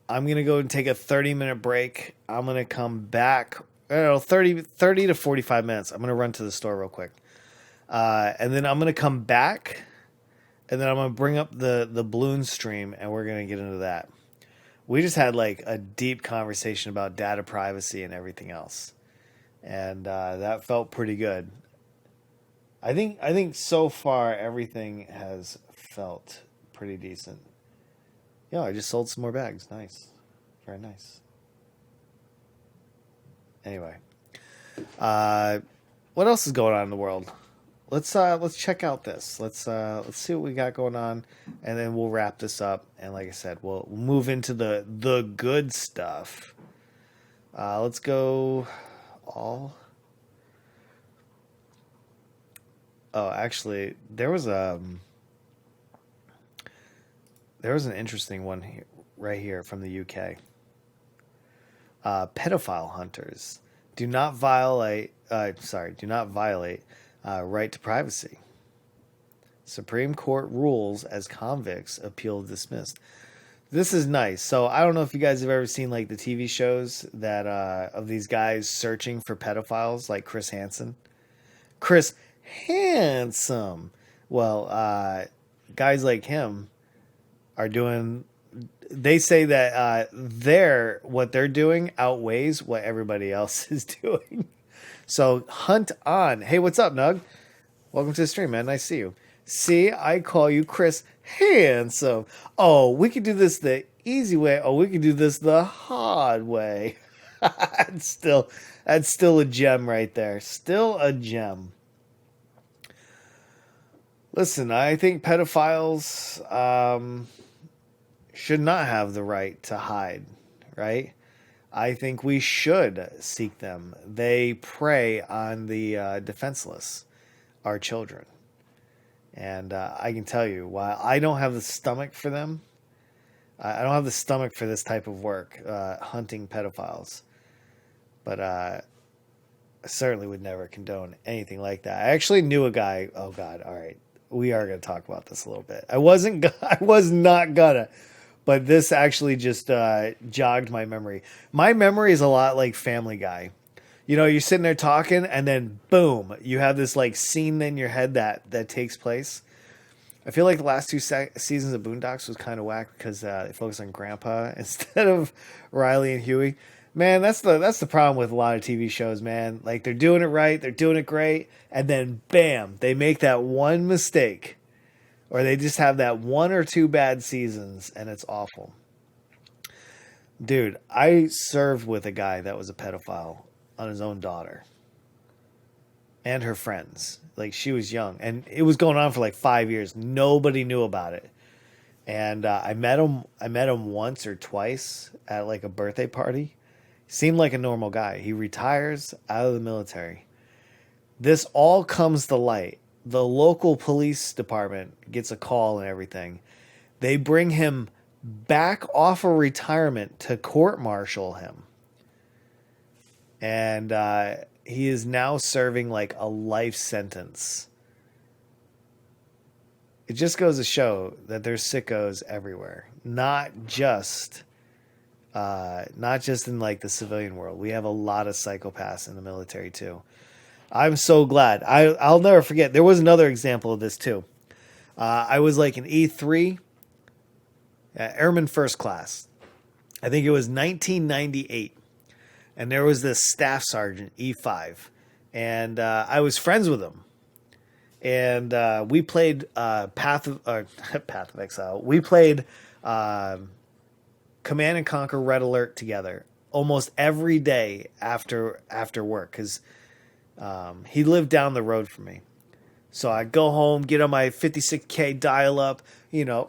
I'm going to go and take a 30-minute break. I'm going to come back. I don't know, 30 to 45 minutes. I'm going to run to the store real quick. And then I'm going to come back. And then I'm going to bring up the balloon stream, and we're going to get into that. We just had like a deep conversation about data privacy and everything else, and that felt pretty good. I think so far everything has felt pretty decent. Yeah, I just sold some more bags. Nice, very nice. Anyway, what else is going on in the world? Let's check out this. Let's see what we got going on, and then we'll wrap this up. And like I said, we'll move into the good stuff. Let's go all. Oh, actually, there was an interesting one here, right here from the UK. Pedophile hunters do not violate. Do not violate right to privacy. Supreme Court rules as convicts appeal dismissed. This is nice. So I don't know if you guys have ever seen like the TV shows that of these guys searching for pedophiles, like Chris Hansen. Chris Handsome. Well, guys like him are doing. They say that what they're doing outweighs what everybody else is doing. So hunt on. Hey, what's up, Nug? Welcome to the stream, man. Nice to see you. See, I call you Chris Handsome. Oh, we could do this the easy way. Oh, we could do this the hard way. That's still a gem right there. Still a gem. Listen, I think pedophiles should not have the right to hide, right? I think we should seek them. They prey on the defenseless, our children. And I can tell you, while I don't have the stomach for them, I don't have the stomach for this type of work, hunting pedophiles. But I certainly would never condone anything like that. I actually knew a guy. Oh God! All right, we are going to talk about this a little bit. I was not gonna, but this actually just jogged my memory. My memory is a lot like Family Guy. You know, you're sitting there talking, and then boom, you have this like scene in your head that takes place. I feel like the last two seasons of Boondocks was kind of whack because they focused on Grandpa instead of Riley and Huey. Man, that's the problem with a lot of TV shows, man. Like they're doing it right, they're doing it great, and then bam, they make that one mistake, or they just have that one or two bad seasons, and it's awful. Dude, I served with a guy that was a pedophile on his own daughter and her friends. Like she was young, and it was going on for like 5 years. Nobody knew about it, and I met him. I met him once or twice at like a birthday party. Seemed like a normal guy. He retires out of the military. This all comes to light. The local police department gets a call and everything. They bring him back off of retirement to court-martial him. And he is now serving like a life sentence. It just goes to show that there's sickos everywhere. Not just in like the civilian world. We have a lot of psychopaths in the military too. I'm so glad. I'll never forget. There was another example of this too. I was like an E3, Airman First Class. I think it was 1998. And there was this staff sergeant, E5. And I was friends with him. And we played Path of Exile. We played Command and Conquer Red Alert together almost every day after work because he lived down the road from me. So I go home, get on my 56K dial up, you know,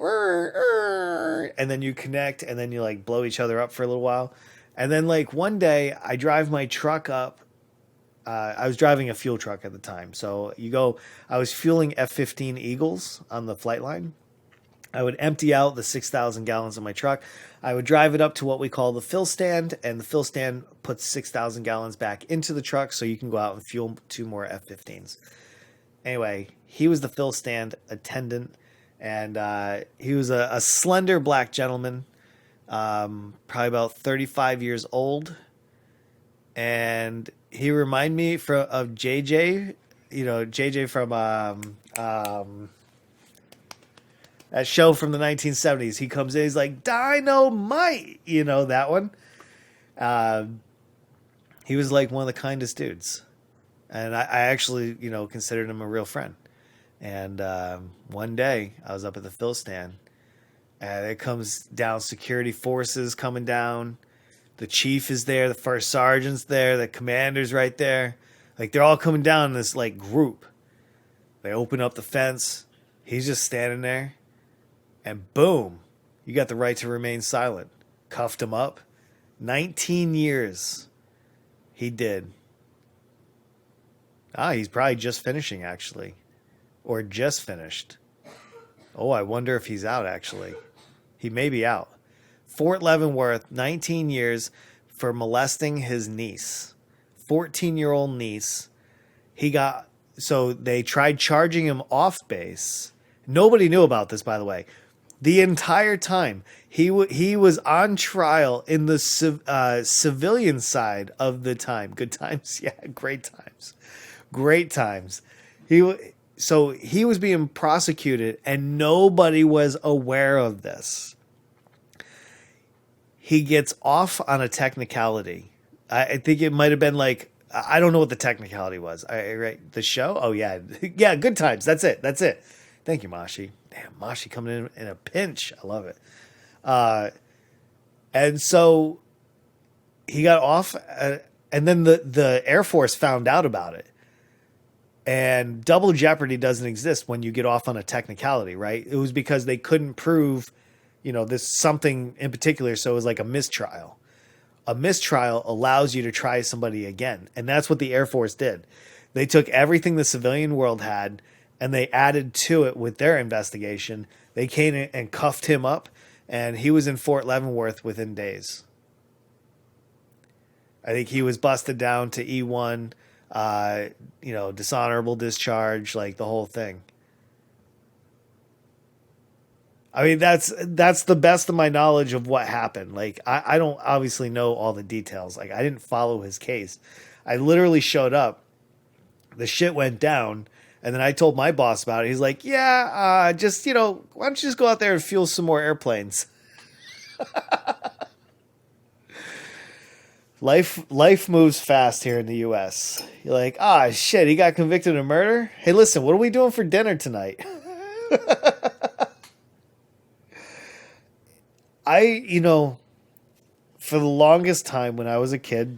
and then you connect and then you like blow each other up for a little while. And then like one day I drive my truck up. I was driving a fuel truck at the time. So I was fueling F-15 Eagles on the flight line. I would empty out the 6,000 gallons of my truck. I would drive it up to what we call the fill stand, and the fill stand puts 6,000 gallons back into the truck so you can go out and fuel 2 more F-15s. Anyway, he was the fill stand attendant, and he was a slender black gentleman, probably about 35 years old, and he reminded me of JJ, you know, JJ from that show from the 1970s. He comes in, he's like, Dynamite! You know, that one. He was like one of the kindest dudes. And I actually, you know, considered him a real friend. And one day, I was up at the fill stand, and it comes down, security forces coming down. The chief is there, the first sergeant's there, the commander's right there. Like they're all coming down in this like group. They open up the fence. He's just standing there. And boom, you got the right to remain silent. Cuffed him up. 19 years he did. He's probably just finishing, actually. Or just finished. Oh, I wonder if he's out, actually. He may be out. Fort Leavenworth, 19 years for molesting his niece. 14-year-old niece. So they tried charging him off base. Nobody knew about this, by the way. The entire time, he was on trial in the civilian side of the time. Good times? Yeah, great times. Great times. So he was being prosecuted, and nobody was aware of this. He gets off on a technicality. I think it might have been like, I don't know what the technicality was. Right? The show? Oh, yeah. Yeah, good times. That's it. Thank you, Mashi. Damn, Mashi coming in a pinch. I love it. And so he got off, and then the Air Force found out about it. And double jeopardy doesn't exist when you get off on a technicality, right? It was because they couldn't prove, this something in particular. So it was like a mistrial. A mistrial allows you to try somebody again. And that's what the Air Force did. They took everything the civilian world had and they added to it with their investigation. They came in and cuffed him up, and he was in Fort Leavenworth within days. I think he was busted down to E1, dishonorable discharge, like the whole thing. I mean, that's the best of my knowledge of what happened. Like, I don't obviously know all the details. Like, I didn't follow his case. I literally showed up. The shit went down. And then I told my boss about it. He's like, yeah, why don't you just go out there and fuel some more airplanes? Life moves fast here in the U.S. You're like, shit, he got convicted of murder? Hey, listen, what are we doing for dinner tonight? For the longest time when I was a kid,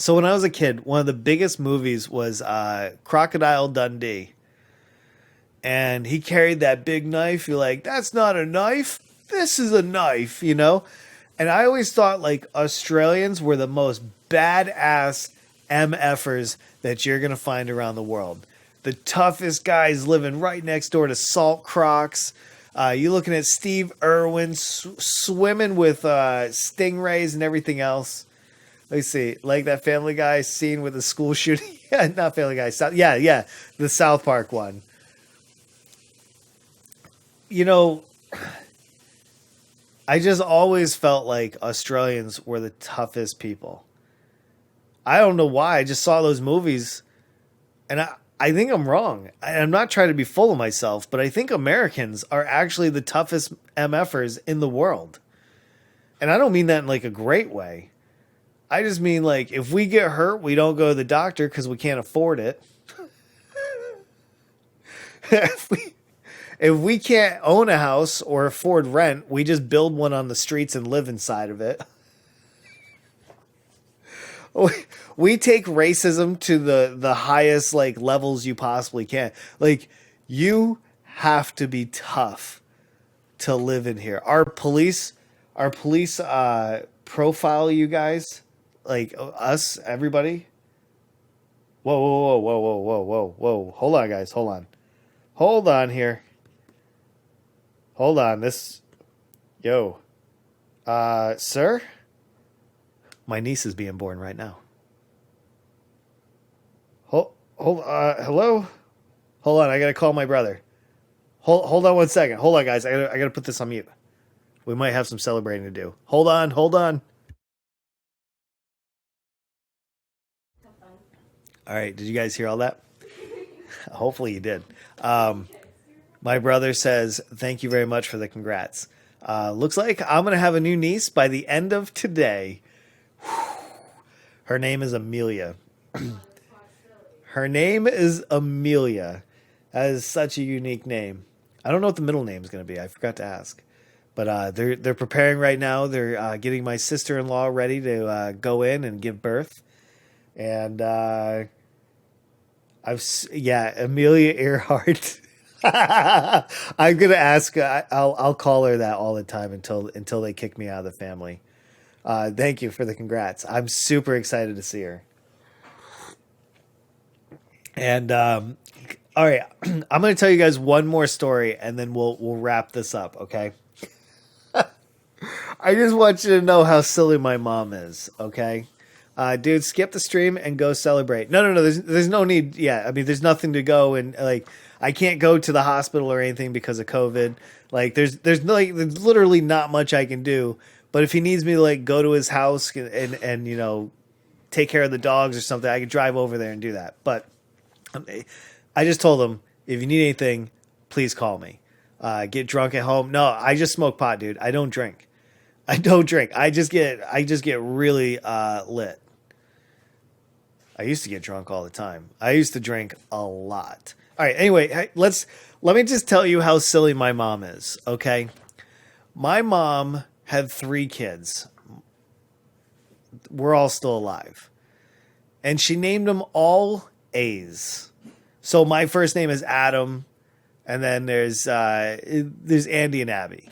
one of the biggest movies was Crocodile Dundee. And he carried that big knife. You're like, that's not a knife. This is a knife, And I always thought like Australians were the most badass MFers that you're going to find around the world. The toughest guys living right next door to Salt Crocs. You're looking at Steve Irwin swimming with stingrays and everything else. Let's see, like that Family Guy scene with the school shooting. Yeah, not Family Guy. Yeah, the South Park one. I just always felt like Australians were the toughest people. I don't know why. I just saw those movies, and I think I'm wrong. I'm not trying to be full of myself, but I think Americans are actually the toughest MFers in the world. And I don't mean that in like a great way. I just mean, like, if we get hurt, we don't go to the doctor because we can't afford it. if we can't own a house or afford rent, we just build one on the streets and live inside of it. We take racism to the highest, like, levels you possibly can. Like, you have to be tough to live in here. Our police profile you guys. Like us, everybody. Whoa. Hold on, guys. Hold on here. Hold on. Sir? My niece is being born right now. Hello? Hold on, I gotta call my brother. Hold on 1 second. Hold on, guys. I gotta put this on mute. We might have some celebrating to do. Hold on. All right, did you guys hear all that? Hopefully you did. My brother says, thank you very much for the congrats. Looks like I'm going to have a new niece by the end of today. Her name is Amelia. Her name is Amelia. That is such a unique name. I don't know what the middle name is going to be. I forgot to ask. But they're preparing right now. They're getting my sister-in-law ready to go in and give birth. And yeah, Amelia Earhart. I'm gonna ask. I'll call her that all the time until they kick me out of the family. Thank you for the congrats. I'm super excited to see her. And all right, I'm gonna tell you guys one more story, and then we'll wrap this up. Okay. I just want you to know how silly my mom is. Okay. Dude, skip the stream and go celebrate. No. There's no need. Yeah, I mean, there's nothing to go and like. I can't go to the hospital or anything because of COVID. Like, there's literally not much I can do. But if he needs me to like go to his house and you know take care of the dogs or something, I could drive over there and do that. But I just told him if you need anything, please call me. Get drunk at home. No, I just smoke pot, dude. I don't drink. I don't drink. I just get really lit. I used to get drunk all the time. I used to drink a lot. All right. Anyway, let me just tell you how silly my mom is. Okay, my mom had 3 kids. We're all still alive, and she named them all A's. So my first name is Adam, and then there's Andy and Abby.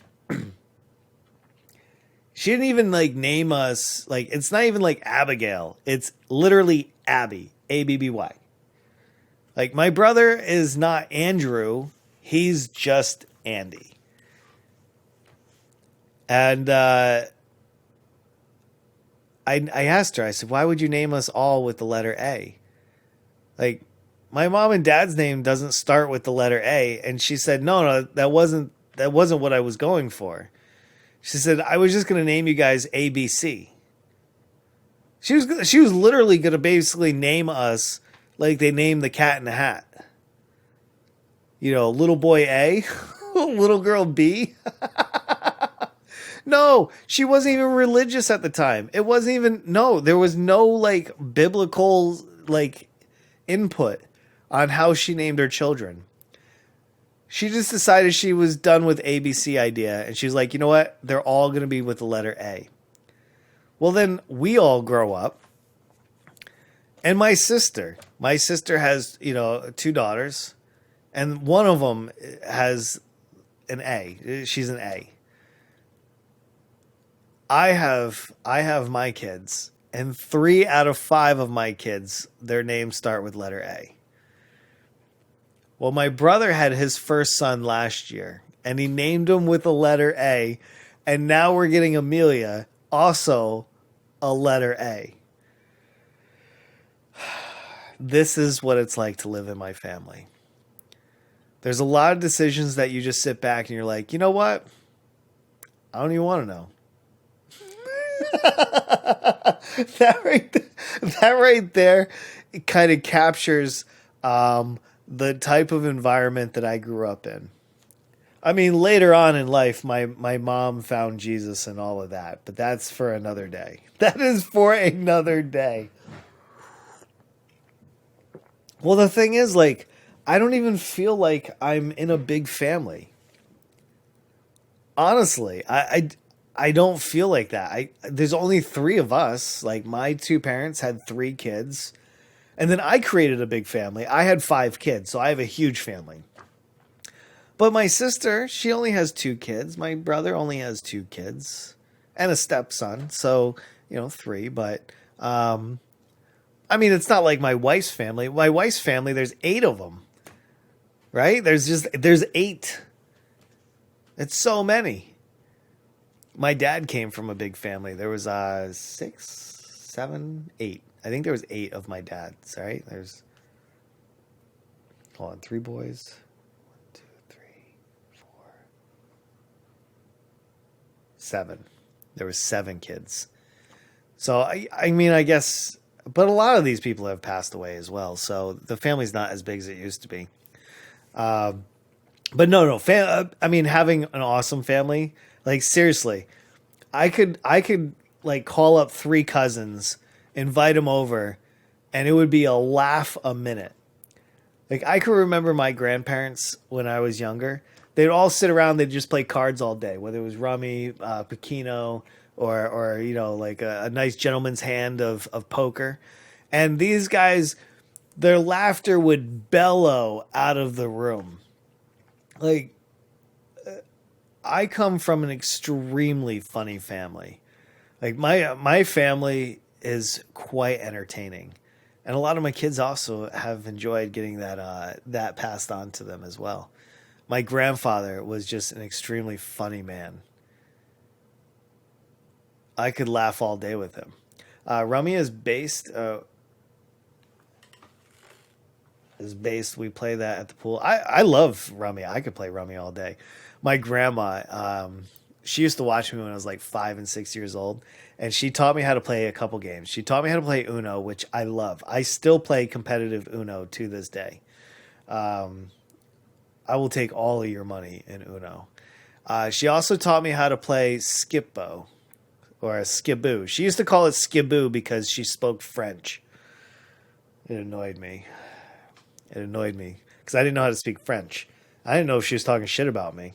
She didn't even like name us, like it's not even like Abigail. It's literally Abby, Abby. Like my brother is not Andrew, he's just Andy. And I asked her, I said, "Why would you name us all with the letter A?" Like my mom and dad's name doesn't start with the letter A, and she said, "No, that wasn't what I was going for." She said, "I was just going to name you guys ABC." She was literally going to basically name us like they named the Cat in the Hat. You know, little boy A, little girl B. No, she wasn't even religious at the time. It wasn't even, no, there was no like biblical like input on how she named her children. She just decided she was done with ABC idea, and she's like, you know what? They're all going to be with the letter A. Well, then we all grow up, and my sister has, you know, 2 daughters, and one of them has an A. She's an A. I have my kids, and 3 out of 5 of my kids, their names start with letter A. Well, my brother had his first son last year, and he named him with the letter A, and now we're getting Amelia, also a letter A. This is what it's like to live in my family. There's a lot of decisions that you just sit back and you're like, you know what? I don't even want to know. that right there, it kind of captures the type of environment that I grew up in. I mean, later on in life, my mom found Jesus and all of that, but that's for another day. That is for another day. Well, the thing is, like, I don't even feel like I'm in a big family. Honestly, I don't feel like that. There's only 3 of us. Like, my 2 parents had 3 kids. And then I created a big family. I had 5 kids, so I have a huge family. But my sister, she only has 2 kids. My brother only has 2 kids. And a stepson. So, you know, 3. But, I mean, it's not like my wife's family. My wife's family, there's 8 of them. Right? There's 8. It's so many. My dad came from a big family. There was 6, 7, 8. I think there was 8 of my dad's, right? There's, hold on, 3 boys. 1, 2, 3, 4, 7. There was 7 kids. So, I mean, I guess, but a lot of these people have passed away as well. So the family's not as big as it used to be. But no, I mean, having an awesome family, like seriously, I could like call up 3 cousins, invite them over, and it would be a laugh a minute. Like I can remember my grandparents when I was younger. They'd all sit around. They'd just play cards all day, whether it was rummy, Pekino, or like a nice gentleman's hand of poker. And these guys, their laughter would bellow out of the room. Like I come from an extremely funny family. Like my family is quite entertaining, and a lot of my kids also have enjoyed getting that passed on to them as well. My grandfather was just an extremely funny man. I could laugh all day with him. Rummy is based. We play that at the pool. I love Rummy. I could play Rummy all day. My grandma, she used to watch me when I was like 5 and 6 years old, and she taught me how to play a couple games. She taught me how to play Uno, which I love. I still play competitive Uno to this day. I will take all of your money in Uno. She also taught me how to play Skippo or a Skiboo. She used to call it Skiboo because she spoke French. It annoyed me. It annoyed me because I didn't know how to speak French. I didn't know if she was talking shit about me.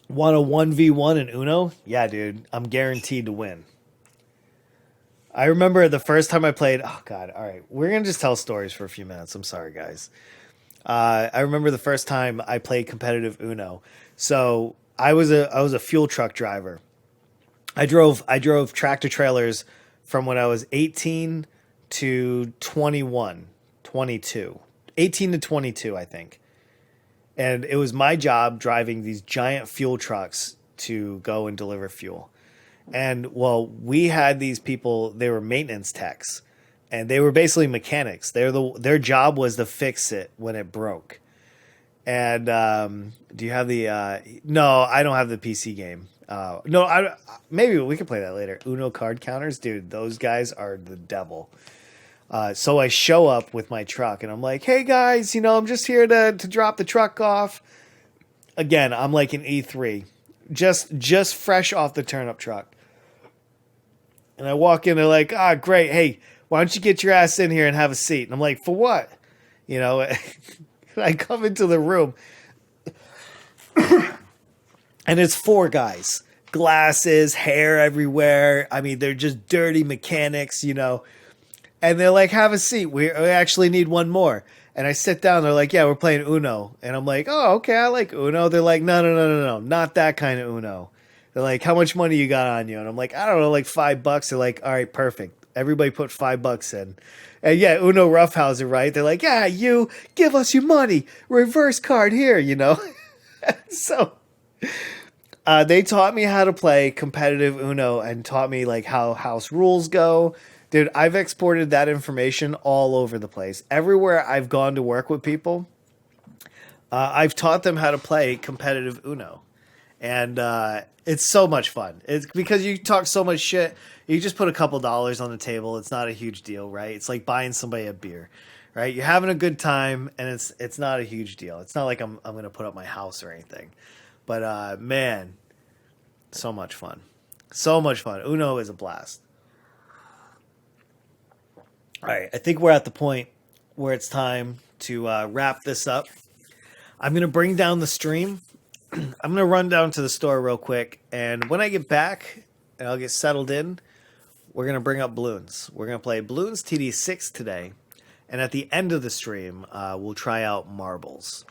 Want a 1v1 in Uno? Yeah, dude. I'm guaranteed to win. I remember the first time I played. Oh, God. All right. We're going to just tell stories for a few minutes. I'm sorry, guys. I remember the first time I played competitive Uno. So I was a fuel truck driver. I drove tractor trailers from when I was 18 to 21, 22. 18 to 22, I think. And it was my job driving these giant fuel trucks to go and deliver fuel. And well, we had these people, they were maintenance techs, and they were basically mechanics. Their job was to fix it when it broke. And do you have the no, I don't have the PC game. No, maybe we can play that later. Uno card counters, dude, those guys are the devil. So I show up with my truck and I'm like, hey guys, I'm just here to drop the truck off. Again, I'm like an E3, just fresh off the turnip truck. And I walk in, they're like, great. Hey, why don't you get your ass in here and have a seat? And I'm like, for what? I come into the room and it's four guys, glasses, hair everywhere. I mean, they're just dirty mechanics, And they're like, have a seat. We actually need one more. And I sit down. They're like, yeah, we're playing Uno. And I'm like, oh, okay, I like Uno. They're like, no, not that kind of Uno. They're like, how much money you got on you? And I'm like, I don't know, like $5. They're like, all right, perfect. Everybody put $5 in. And yeah, Uno roughhouser, right? They're like, yeah, you give us your money. Reverse card here, So they taught me how to play competitive Uno and taught me like how house rules go. Dude, I've exported that information all over the place. Everywhere I've gone to work with people, I've taught them how to play competitive Uno. And it's so much fun. It's because you talk so much shit. You just put a couple dollars on the table. It's not a huge deal, right? It's like buying somebody a beer, right? You're having a good time, and it's not a huge deal. It's not like I'm going to put up my house or anything. But, man, so much fun. So much fun. Uno is a blast. All right, I think we're at the point where it's time to wrap this up. I'm going to bring down the stream. I'm going to run down to the store real quick, and when I get back and I'll get settled in, we're going to bring up Balloons. We're going to play Balloons TD6 today, and at the end of the stream, we'll try out Marbles.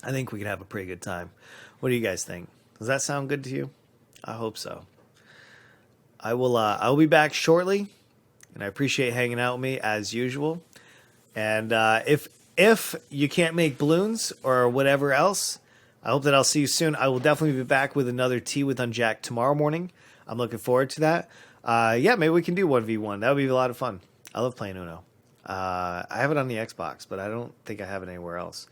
I think we could have a pretty good time. What do you guys think? Does that sound good to you? I hope so. I'll be back shortly. And I appreciate hanging out with me as usual. And if you can't make balloons or whatever else, I hope that I'll see you soon. I will definitely be back with another Tea with Unjacked tomorrow morning. I'm looking forward to that. Yeah, maybe we can do 1v1. That would be a lot of fun. I love playing Uno. I have it on the Xbox, but I don't think I have it anywhere else.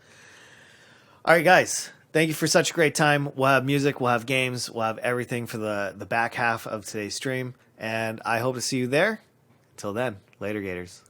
All right, guys. Thank you for such a great time. We'll have music. We'll have games. We'll have everything for the back half of today's stream. And I hope to see you there. Till then, later, Gators.